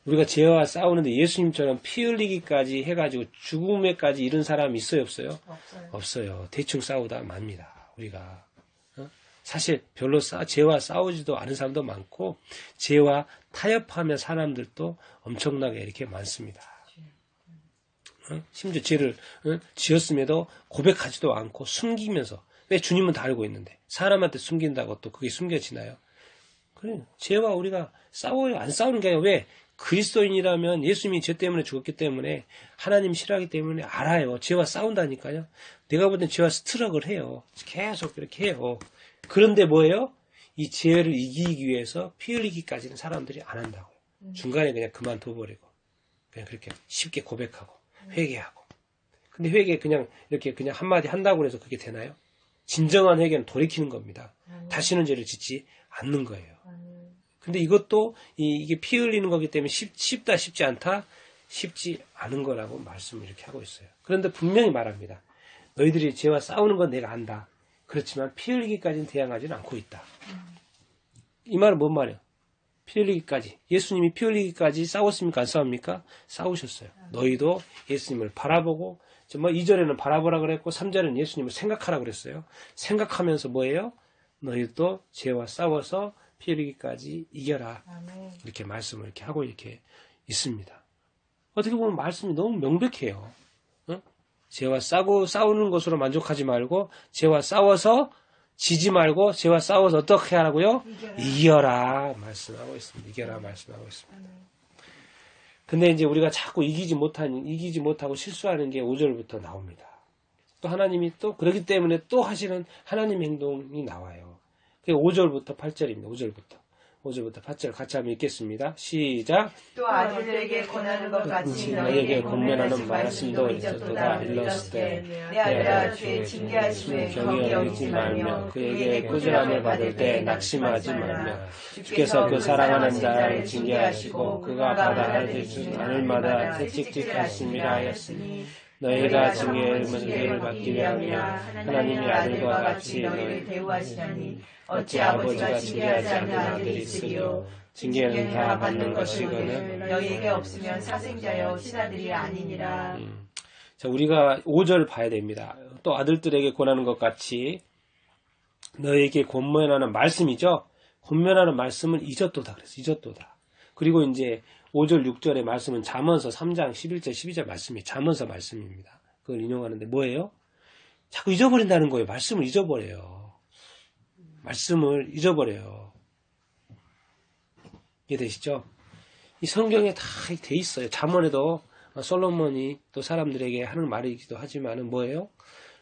우리가 죄와 싸우는데 예수님처럼 피 흘리기까지 해가지고 죽음에까지 이른 사람이 있어요, 없어요? 없어요. 대충 싸우다 맙니다. 우리가. 사실 별로 죄와 싸우지도 않은 사람도 많고 죄와 타협하며 사람들도 엄청나게 이렇게 많습니다. 심지어 죄를 지었음에도 고백하지도 않고 숨기면서 왜 주님은 다 알고 있는데 사람한테 숨긴다고 또 그게 숨겨지나요? 그래 죄와 우리가 싸워요. 안 싸우는 게 아니라 왜? 그리스도인이라면 예수님이 죄 때문에 죽었기 때문에 하나님 싫어하기 때문에 알아요. 죄와 싸운다니까요. 내가 볼 땐 죄와 스트럭을 해요. 계속 그렇게 해요. 그런데 뭐예요? 이 죄를 이기기 위해서 피 흘리기까지는 사람들이 안 한다고요. 중간에 그냥 그만둬버리고 그냥 그렇게 쉽게 고백하고 회개하고. 근데 회개 그냥 이렇게 그냥 한마디 한다고 해서 그게 되나요? 진정한 회개는 돌이키는 겁니다. 다시는 죄를 짓지 않는 거예요. 근데 이것도 이게 피 흘리는 거기 때문에 쉽다 쉽지 않다 쉽지 않은 거라고 말씀을 이렇게 하고 있어요. 그런데 분명히 말합니다. 너희들이 죄와 싸우는 건 내가 안다. 그렇지만 피 흘리기까지는 대항하지는 않고 있다. 이 말은 뭔 말이에요? 피 흘리기까지. 예수님이 피 흘리기까지 싸웠습니까? 안 싸웁니까? 싸우셨어요. 너희도 예수님을 바라보고 정말 2절에는 바라보라 그랬고 3절에는 예수님을 생각하라 그랬어요. 생각하면서 뭐예요? 너희도 죄와 싸워서 피 흘리기까지 이겨라. 이렇게 말씀을 이렇게 하고 이렇게 있습니다. 어떻게 보면 말씀이 너무 명백해요. 죄와 싸우는 것으로 만족하지 말고 죄와 싸워서 지지 말고 죄와 싸워서 어떻게 하라고요? 이겨라 말씀하고 있습니다. 이겨라 말씀하고 있습니다. 근데 이제 우리가 자꾸 이기지 못하고 실수하는 게 5절부터 나옵니다. 또 하나님이 또 그렇기 때문에 또 하시는 하나님 행동이 나와요. 그게 5절부터 8절입니다. 5절부터 8절 같이 한번 읽겠습니다. 시작. 또 아들들에게 권하는 것 같이 너에게 권면하는 말씀도 있었도다. 일렀을 때 내 아들아 주의 징계하심에 경히 여기지 말며 그에게 꾸준함을 받을 때 낙심하지 말며 주께서 그 사랑하는 자를 징계하시고 그가 받아야 될 하늘마다 채찍질하심이라 하였으니 너희가 징계를 받기 위하며 하나님의 아들과 같이 너희를 대우하시나니 어찌 아버지가 징계하지 않는 아들이 있으리요 징계는 다 받는 것이거늘 너희에게 없으면 사생자여 신하들이 아니니라. 자, 우리가 5절 봐야 됩니다. 또 아들들에게 권하는 것 같이 너희에게 권면하는 말씀이죠. 권면하는 말씀을 잊었도다 그랬어. 잊었도다. 그리고 이제 5절 6절의 말씀은 잠언서 3장 11절 12절 말씀이 잠언서 말씀입니다. 그걸 인용하는데 뭐예요? 자꾸 잊어버린다는 거예요. 말씀을 잊어버려요. 말씀을 잊어버려요. 이해되시죠? 이 성경에 다 돼 있어요. 잠언에도 솔로몬이 또 사람들에게 하는 말이기도 하지만은 뭐예요?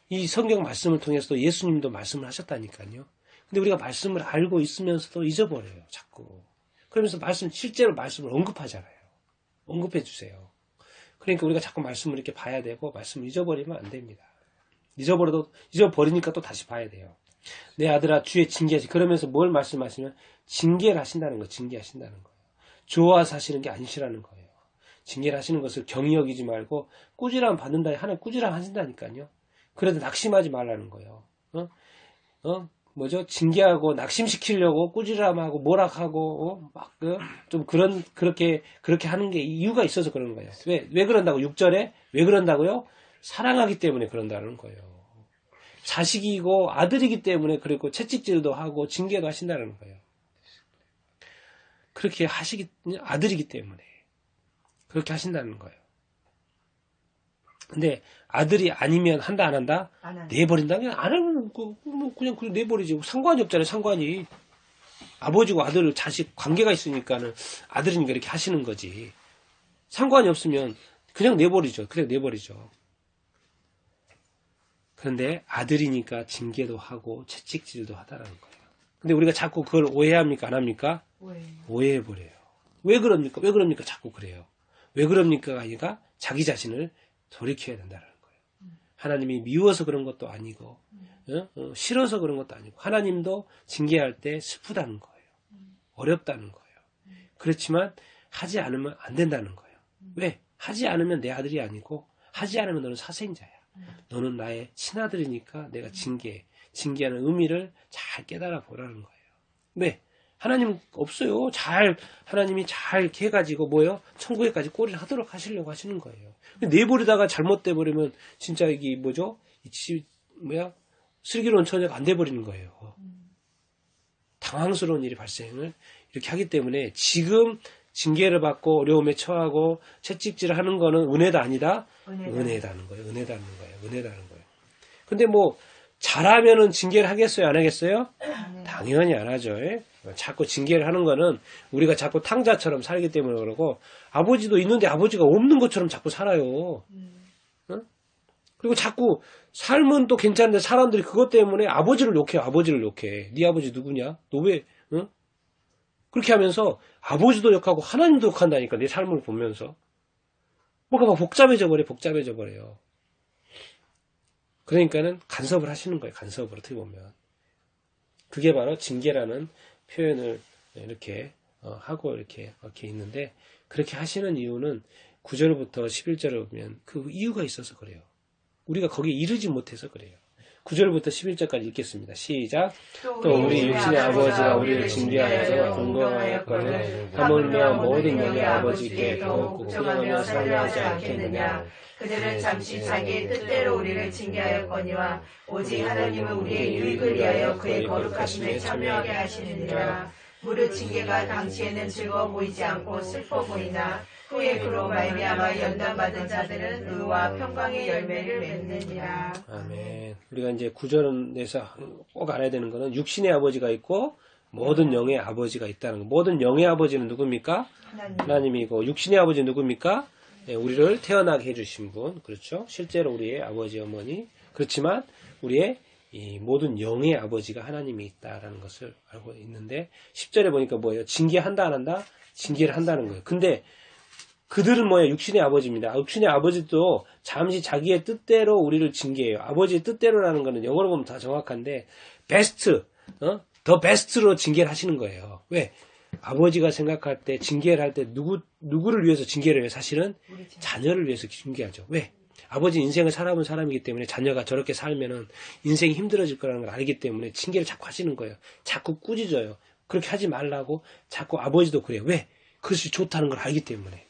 이 성경 말씀을 통해서도 예수님도 말씀을 하셨다니까요. 근데 우리가 말씀을 알고 있으면서도 잊어버려요. 자꾸. 그러면서 실제로 말씀을 언급하잖아요. 언급해 주세요. 그러니까 우리가 자꾸 말씀을 이렇게 봐야 되고 말씀을 잊어버리면 안 됩니다. 잊어버리니까 또 다시 봐야 돼요. 내 아들아 주의 징계하시. 그러면서 뭘 말씀하시면 징계를 하신다는 거예요. 징계하신다는 거예요. 좋아서 하시는 게 아니시라는 거예요. 징계를 하시는 것을 경히 여기지 말고 꾸지람 받는다. 하나님 꾸지람 하신다니까요. 그래도 낙심하지 말라는 거예요. 징계하고 낙심시키려고 꾸지람하고 모락하고 좀 그렇게 하는 게 이유가 있어서 그러는 거예요. 왜 그런다고? 6절에 왜 그런다고요? 사랑하기 때문에 그런다는 거예요. 자식이고 아들이기 때문에 그리고 채찍질도 하고 징계도 하신다는 거예요. 그렇게 아들이기 때문에 그렇게 하신다는 거예요. 근데 아들이 아니면 한다 안 한다? 안 한다. 내버린다? 그냥 안 하면 그냥 내버리지. 상관이 없잖아요. 상관이. 아버지고 아들 자식 관계가 있으니까는 아들이니까 이렇게 하시는 거지. 상관이 없으면 그냥 내버리죠. 그냥 내버리죠. 그런데 아들이니까 징계도 하고 채찍질도 하다라는 거예요. 근데 우리가 자꾸 그걸 오해합니까? 안 합니까? 오해해버려요. 왜 그럽니까? 왜 그럽니까? 자꾸 그래요. 왜 그럽니까? 아니가 자기 자신을 돌이켜야 된다는 거예요. 하나님이 미워서 그런 것도 아니고 싫어서 그런 것도 아니고 하나님도 징계할 때 슬프다는 거예요. 어렵다는 거예요. 그렇지만 하지 않으면 안 된다는 거예요. 왜? 하지 않으면 내 아들이 아니고 하지 않으면 너는 사생자야. 너는 나의 친아들이니까 내가 징계하는 의미를 잘 깨달아 보라는 거예요. 왜? 하나님 없어요. 하나님이 잘 이렇게 해가지고 뭐요? 천국에까지 꼬리를 하도록 하시려고 하시는 거예요. 내버리다가 잘못돼 버리면 진짜 이게 뭐죠? 슬기로운 처녀가 안 돼버리는 거예요. 당황스러운 일이 발생을 이렇게 하기 때문에 지금 징계를 받고 어려움에 처하고 채찍질을 하는 거는 은혜다 아니다? 은혜다는 거예요. 은혜다는 거예요. 근데 뭐 잘하면은 징계를 하겠어요? 안 하겠어요? 당연히 안 하죠. 자꾸 징계를 하는 거는 우리가 자꾸 탕자처럼 살기 때문에 그러고 아버지도 있는데 아버지가 없는 것처럼 자꾸 살아요. 응? 그리고 자꾸 삶은 또 괜찮은데 사람들이 그것 때문에 아버지를 욕해. 네 아버지 누구냐? 너 왜? 응? 그렇게 하면서 아버지도 욕하고 하나님도 욕한다니까 내 삶을 보면서 뭐가 막 복잡해져 버려요. 그러니까는 간섭을 하시는 거예요. 간섭을 어떻게 보면 그게 바로 징계라는 표현을 이렇게 하고 이렇게 있는데 그렇게 하시는 이유는 9절부터 11절을 보면 그 이유가 있어서 그래요. 우리가 거기에 이르지 못해서 그래요. 9절부터 11절까지 읽겠습니다. 시작. 또 우리 육신의 아버지가 우리를 징계하여서 공경하였거늘 하물며 모든 영의 아버지께 더욱 복종하며 살려하지 않겠느냐. 그들은 잠시 자기의 뜻대로 우리를 징계하였거니와 오직 하나님은 우리의 유익을 위하여 그의 거룩하심에 참여하게 하시느니라. 무릇 징계가 당시에는 즐거워 보이지 않고 슬퍼 보이나 후에 그로 말미암아 연단받은 자들은 의와 평강의 열매를 맺느니라. 아멘. 우리가 이제 9절에서 꼭 알아야 되는 것은 육신의 아버지가 있고 모든 영의 아버지가 있다는 거. 모든 영의 아버지는 누굽니까? 하나님이고 육신의 아버지는 누굽니까? 우리를 태어나게 해주신 분. 그렇죠? 실제로 우리의 아버지 어머니. 그렇지만 우리의 이 모든 영의 아버지가 하나님이 있다라는 것을 알고 있는데 10절에 보니까 뭐예요? 징계한다 안 한다? 징계를 한다는 거예요. 근데 그들은 뭐예요? 육신의 아버지입니다. 육신의 아버지도 잠시 자기의 뜻대로 우리를 징계해요. 아버지의 뜻대로라는 것은 영어로 보면 다 정확한데 베스트, 더 베스트로 징계를 하시는 거예요. 왜? 아버지가 생각할 때 징계를 할 때 누구를 위해서 징계를 해요? 사실은 자녀를 위해서 징계하죠. 왜? 아버지 인생을 살아본 사람이기 때문에 자녀가 저렇게 살면은 인생이 힘들어질 거라는 걸 알기 때문에 징계를 자꾸 하시는 거예요. 자꾸 꾸짖어요. 그렇게 하지 말라고 자꾸 아버지도 그래요. 왜? 그것이 좋다는 걸 알기 때문에.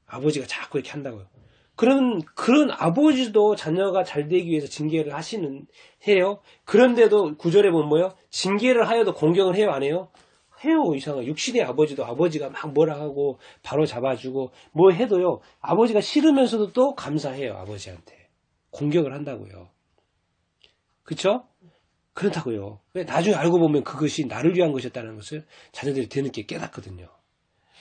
아버지가 자꾸 이렇게 한다고요. 그런 아버지도 자녀가 잘 되기 위해서 징계를 해요. 그런데도 9절에 보면 뭐예요? 징계를 하여도 공경을 해요, 안 해요? 해요, 이상하게. 육신의 아버지도 아버지가 막 뭐라 하고 바로 잡아주고 뭐 해도요. 아버지가 싫으면서도 또 감사해요, 아버지한테. 공격을 한다고요. 그쵸? 그렇다고요. 왜? 나중에 알고 보면 그것이 나를 위한 것이었다는 것을 자녀들이 뒤늦게 깨닫거든요.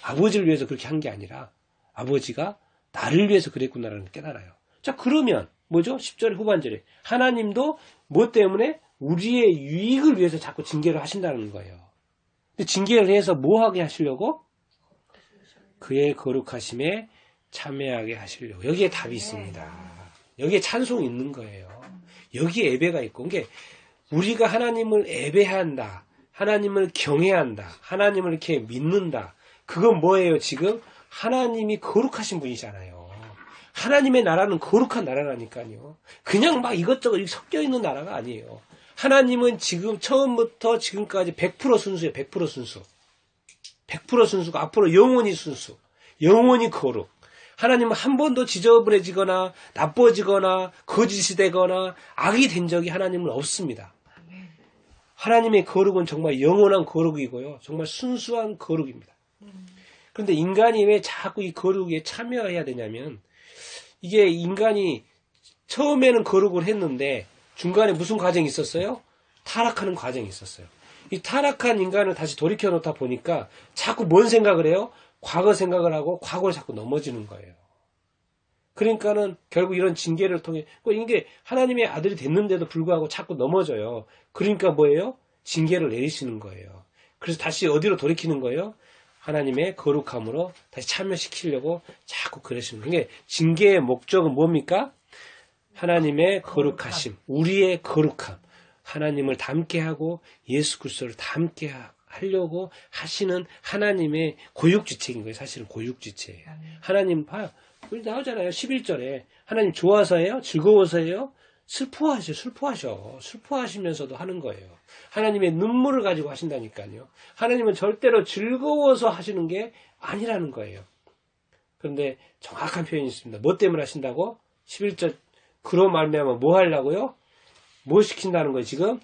아버지를 위해서 그렇게 한 게 아니라 아버지가 나를 위해서 그랬구나라는 걸 깨달아요. 자, 그러면 뭐죠? 10절 후반절에 하나님도 뭐 때문에 우리의 유익을 위해서 자꾸 징계를 하신다는 거예요. 근데 징계를 해서 뭐 하게 하시려고? 그의 거룩하심에 참여하게 하시려고. 여기에 답이 있습니다. 여기에 찬송이 있는 거예요. 여기에 예배가 있고. 그러니까 우리가 하나님을 예배한다. 하나님을 경외한다. 하나님을 이렇게 믿는다. 그건 뭐예요, 지금? 하나님이 거룩하신 분이잖아요. 하나님의 나라는 거룩한 나라라니까요. 그냥 막 이것저것 섞여 있는 나라가 아니에요. 하나님은 지금 처음부터 지금까지 100% 순수예요. 100% 순수. 100% 순수가 앞으로 영원히 순수. 영원히 거룩. 하나님은 한 번도 지저분해지거나 나빠지거나 거짓이 되거나 악이 된 적이 하나님은 없습니다. 하나님의 거룩은 정말 영원한 거룩이고요. 정말 순수한 거룩입니다. 그런데 인간이 왜 자꾸 이 거룩에 참여해야 되냐면 이게 인간이 처음에는 거룩을 했는데 중간에 무슨 과정이 있었어요? 타락하는 과정이 있었어요. 이 타락한 인간을 다시 돌이켜 놓다 보니까 자꾸 뭔 생각을 해요? 과거 생각을 하고 과거를 자꾸 넘어지는 거예요. 그러니까는 결국 이런 징계를 통해 이게 하나님의 아들이 됐는데도 불구하고 자꾸 넘어져요. 그러니까 뭐예요? 징계를 내리시는 거예요. 그래서 다시 어디로 돌이키는 거예요? 하나님의 거룩함으로 다시 참여시키려고 자꾸 그러시는 거예요. 그러니까 징계의 목적은 뭡니까? 하나님의 거룩하심, 우리의 거룩함, 하나님을 닮게 하고 예수 그리스도를 닮게 하려고 하시는 하나님의 고육지책인 거예요. 사실은 고육지책이에요. 하나님 봐요. 여기 나오잖아요. 11절에 하나님 좋아서예요? 즐거워서예요? 슬퍼하시면서도 하는 거예요. 하나님의 눈물을 가지고 하신다니까요. 하나님은 절대로 즐거워서 하시는 게 아니라는 거예요. 그런데 정확한 표현이 있습니다. 뭐 때문에 하신다고? 11절 그로 말미암아 뭐 하려고요? 뭐 시킨다는 거예요? 지금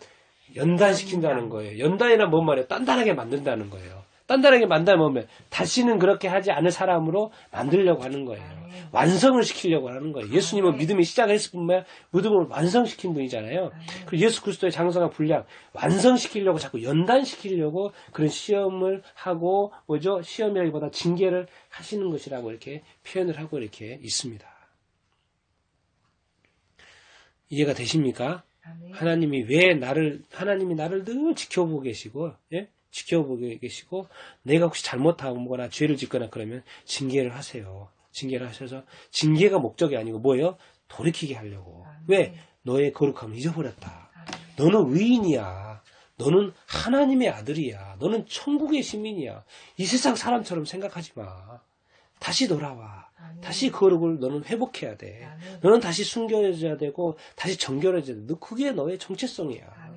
연단시킨다는 거예요. 연단이란 뭔 말이에요? 단단하게 만든다는 거예요. 단단하게 만들면 다시는 그렇게 하지 않을 사람으로 만들려고 하는 거예요. 완성을 시키려고 하는 거예요. 예수님은 믿음이 시작했을 뿐만 믿음을 완성시킨 분이잖아요. 그리고 예수 그리스도의 장성한 분량 완성시키려고 자꾸 연단시키려고 그런 시험을 하고 뭐죠? 시험이라기보다 징계를 하시는 것이라고 이렇게 표현을 하고 이렇게 있습니다. 이해가 되십니까? 하나님이 하나님이 나를 늘 지켜보고 계시고, 예? 지켜보고 계시고, 내가 혹시 잘못하거나 죄를 짓거나 그러면 징계를 하세요. 징계를 하셔서, 징계가 목적이 아니고 뭐예요? 돌이키게 하려고. 왜? 너의 거룩함을 잊어버렸다. 너는 의인이야. 너는 하나님의 아들이야. 너는 천국의 시민이야. 이 세상 사람처럼 생각하지 마. 다시 돌아와. 다시 거룩을 너는 회복해야 돼. 너는 다시 숨겨져야 되고 다시 정결해져야 돼. 그게 너의 정체성이야.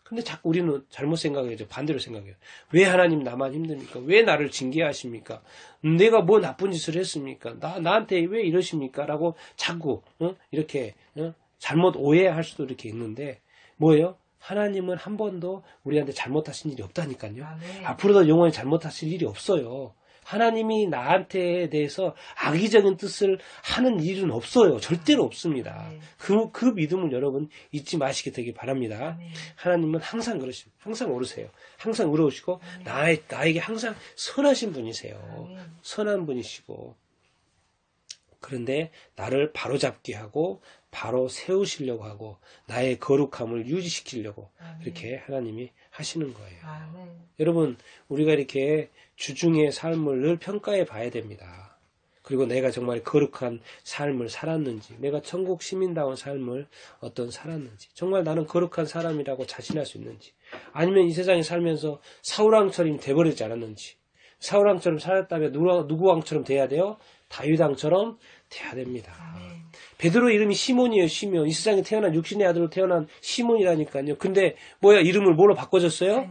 근데 자꾸 우리는 잘못 생각해요. 반대로 생각해요. 왜 하나님 나만 힘듭니까? 왜 나를 징계하십니까? 내가 뭐 나쁜 짓을 했습니까? 나한테 왜 이러십니까? 라고 자꾸 이렇게 잘못 오해할 수도 이렇게 있는데 뭐예요? 하나님은 한 번도 우리한테 잘못하신 일이 없다니까요. 앞으로도 영원히 잘못하실 일이 없어요. 하나님이 나한테 대해서 악의적인 뜻을 하는 일은 없어요. 절대로 없습니다. 그 믿음을 여러분 잊지 마시게 되길 바랍니다. 하나님은 항상 그러십니다. 항상 오르세요. 항상 의로우시고 나에게 항상 선하신 분이세요. 선한 분이시고 그런데 나를 바로잡게 하고 바로 세우시려고 하고 나의 거룩함을 유지시키려고 이렇게 하나님이 하시는 거예요. 여러분 우리가 이렇게 주중의 삶을 늘 평가해 봐야 됩니다. 그리고 내가 정말 거룩한 삶을 살았는지 내가 천국 시민다운 삶을 어떤 살았는지 정말 나는 거룩한 사람이라고 자신할 수 있는지 아니면 이 세상에 살면서 사울왕처럼 돼버리지 않았는지 사울왕처럼 살았다면 누구 왕처럼 돼야 돼요? 다윗왕처럼 돼야 됩니다. 베드로 이름이 시몬이에요. 시몬. 이 세상에 태어난 육신의 아들로 태어난 시몬이라니까요. 근데 뭐야 이름을 뭐로 바꿔줬어요?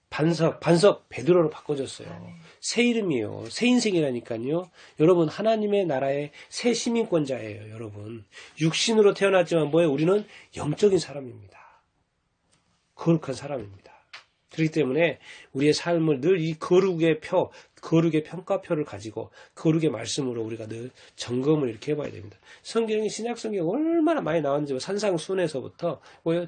반석 베드로로 바꿔줬어요. 새 이름이에요. 새 인생이라니까요. 여러분 하나님의 나라의 새 시민권자예요. 여러분 육신으로 태어났지만 뭐예요? 우리는 영적인 사람입니다. 거룩한 사람입니다. 그렇기 때문에 우리의 삶을 늘 이 거룩의 평가표를 가지고 거룩의 말씀으로 우리가 늘 점검을 이렇게 해봐야 됩니다. 성경이 신약성경이 얼마나 많이 나왔는지 산상순에서부터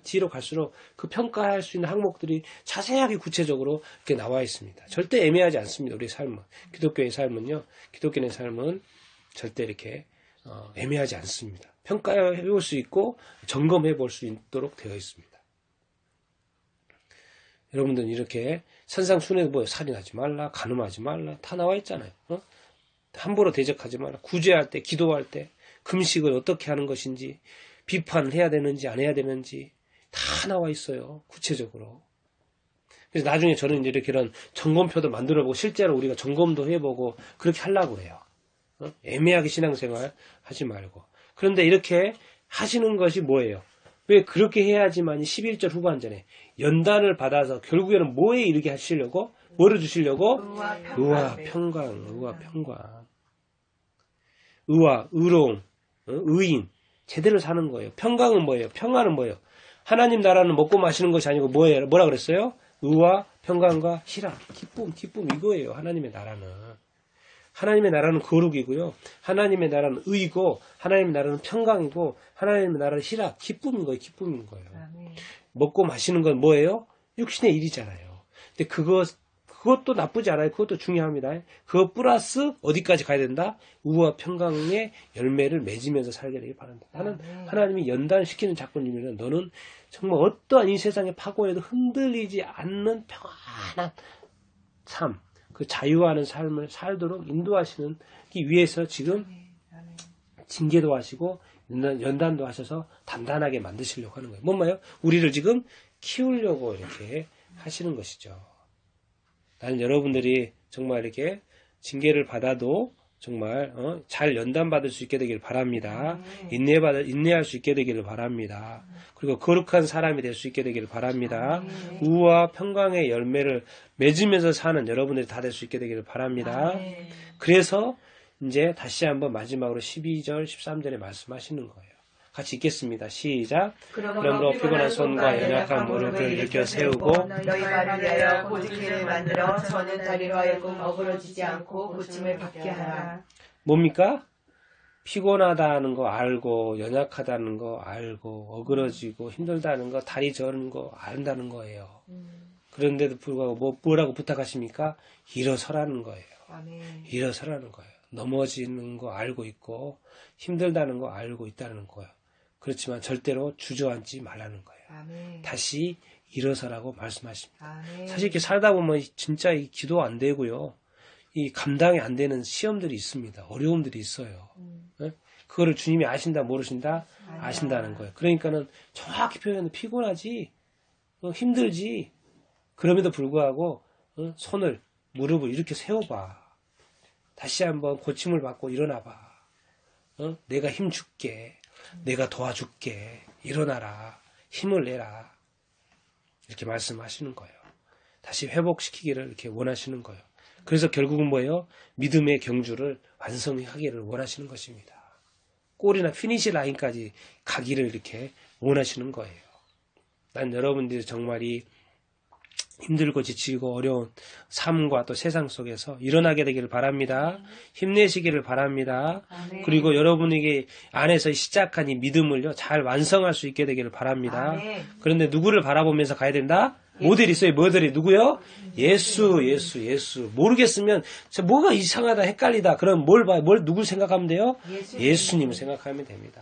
뒤로 갈수록 그 평가할 수 있는 항목들이 자세하게 구체적으로 이렇게 나와 있습니다. 절대 애매하지 않습니다. 우리의 삶은. 기독교의 삶은 절대 이렇게 애매하지 않습니다. 평가해 볼 수 있고 점검해 볼 수 있도록 되어 있습니다. 여러분들은 이렇게 산상순에도 살인하지 말라, 간음하지 말라 다 나와 있잖아요. 함부로 대적하지 말라, 구제할 때, 기도할 때 금식을 어떻게 하는 것인지 비판을 해야 되는지 안 해야 되는지 다 나와 있어요. 구체적으로. 그래서 나중에 저는 이렇게 이런 점검표도 만들어보고 실제로 우리가 점검도 해보고 그렇게 하려고 해요. 애매하게 신앙생활 하지 말고. 그런데 이렇게 하시는 것이 뭐예요? 왜 그렇게 해야지만 11절 후반전에 연단을 받아서 결국에는 뭐에 이르게 하시려고? 뭐를 주시려고? 의와 평강. 의와 의로움, 의인, 제대로 사는 거예요. 평강은 뭐예요? 평화는 뭐예요? 하나님 나라는 먹고 마시는 것이 아니고 뭐예요? 뭐라 그랬어요? 의와 평강과 희락, 기쁨 이거예요. 하나님의 나라는. 하나님의 나라는 거룩이고요. 하나님의 나라는 의고, 하나님의 나라는 평강이고, 하나님의 나라는 희락, 기쁨인 거예요. 기쁨인 거예요. 먹고 마시는 건 뭐예요? 육신의 일이잖아요. 근데 그것도 나쁘지 않아요. 그것도 중요합니다. 그거 플러스 어디까지 가야 된다? 우와 평강의 열매를 맺으면서 살게 되길 바란다. 나는 하나님이 연단시키는 작품이면 너는 정말 어떠한 이 세상의 파고에도 흔들리지 않는 평안한 삶, 그 자유하는 삶을 살도록 인도하시는 기 위해서 지금 징계도 하시고 연단도 하셔서 단단하게 만드시려고 하는 거예요. 뭔가요? 우리를 지금 키우려고 이렇게 하시는 것이죠. 나는 여러분들이 정말 이렇게 징계를 받아도 정말 잘 연단받을 수 있게 되길 바랍니다. 인내할 수 있게 되기를 바랍니다. 그리고 거룩한 사람이 될 수 있게 되기를 바랍니다. 우와 평강의 열매를 맺으면서 사는 여러분들이 다 될 수 있게 되기를 바랍니다. 그래서 이제 다시 한번 마지막으로 12절, 13절에 말씀하시는 거예요. 같이 읽겠습니다. 시작. 그러므로 피곤한 손과 연약한 무릎을 일으켜 세우고 너희 발을 위하여 고집기를 만들어 저는 다리로 하여금 어그러지지 않고 고침을 받게 하라. 뭡니까? 피곤하다는 거 알고 연약하다는 거 알고 어그러지고 힘들다는 거 다리 저는 거 안다는 거예요. 그런데도 불구하고 뭐라고 부탁하십니까? 일어서라는 거예요. 일어서라는 거예요. 넘어지는 거 알고 있고 힘들다는 거 알고 있다는 거예요. 그렇지만 절대로 주저앉지 말라는 거예요. 다시 일어서라고 말씀하십니다. 사실 이렇게 살다 보면 진짜 이 기도 안 되고요. 이 감당이 안 되는 시험들이 있습니다. 어려움들이 있어요. 네? 그거를 주님이 아신다 모르신다? 아신다는 거예요. 그러니까는 정확히 표현은 피곤하지 힘들지 그럼에도 불구하고 손을 무릎을 이렇게 세워봐. 다시 한번 고침을 받고 일어나봐. 내가 힘 줄게. 내가 도와줄게. 일어나라. 힘을 내라. 이렇게 말씀하시는 거예요. 다시 회복시키기를 이렇게 원하시는 거예요. 그래서 결국은 뭐예요? 믿음의 경주를 완성하기를 원하시는 것입니다. 골이나 피니시 라인까지 가기를 이렇게 원하시는 거예요. 난 여러분들이 정말이 힘들고 지치고 어려운 삶과 또 세상 속에서 일어나게 되기를 바랍니다. 힘내시기를 바랍니다. 그리고 여러분에게 안에서 시작한 이 믿음을요 잘 완성할 수 있게 되기를 바랍니다. 그런데 누구를 바라보면서 가야 된다? 모델이 있어요. 모델이 누구요? 예수. 모르겠으면 뭐가 이상하다 헷갈리다. 그럼 누굴 생각하면 돼요? 예수님을 생각하면 됩니다.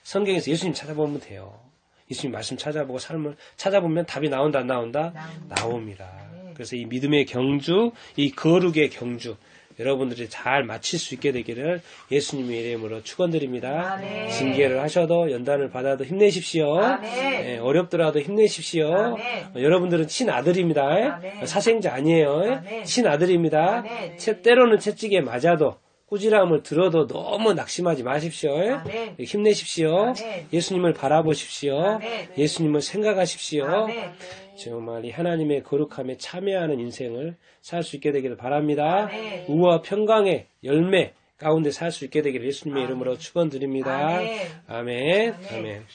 성경에서 예수님 찾아보면 돼요. 예수님 말씀 찾아보고 삶을 찾아보면 답이 나온다 안 나온다? 나옵니다. 그래서 이 믿음의 경주, 이 거룩의 경주 여러분들이 잘 마칠 수 있게 되기를 예수님의 이름으로 축원드립니다. 아멘. 징계를 하셔도 연단을 받아도 힘내십시오. 아멘. 어렵더라도 힘내십시오. 아멘. 여러분들은 친아들입니다. 아멘. 사생자 아니에요. 아멘. 친아들입니다. 아멘. 때로는 채찍에 맞아도 꾸지람을 들어도 너무 낙심하지 마십시오. 아멘. 힘내십시오. 아멘. 예수님을 바라보십시오. 아멘. 예수님을 생각하십시오. 아멘. 정말 이 하나님의 거룩함에 참여하는 인생을 살 수 있게 되기를 바랍니다. 아멘. 우와 평강의 열매 가운데 살 수 있게 되기를 예수님의 이름으로 축원드립니다. 아멘. 아멘. 아멘. 아멘.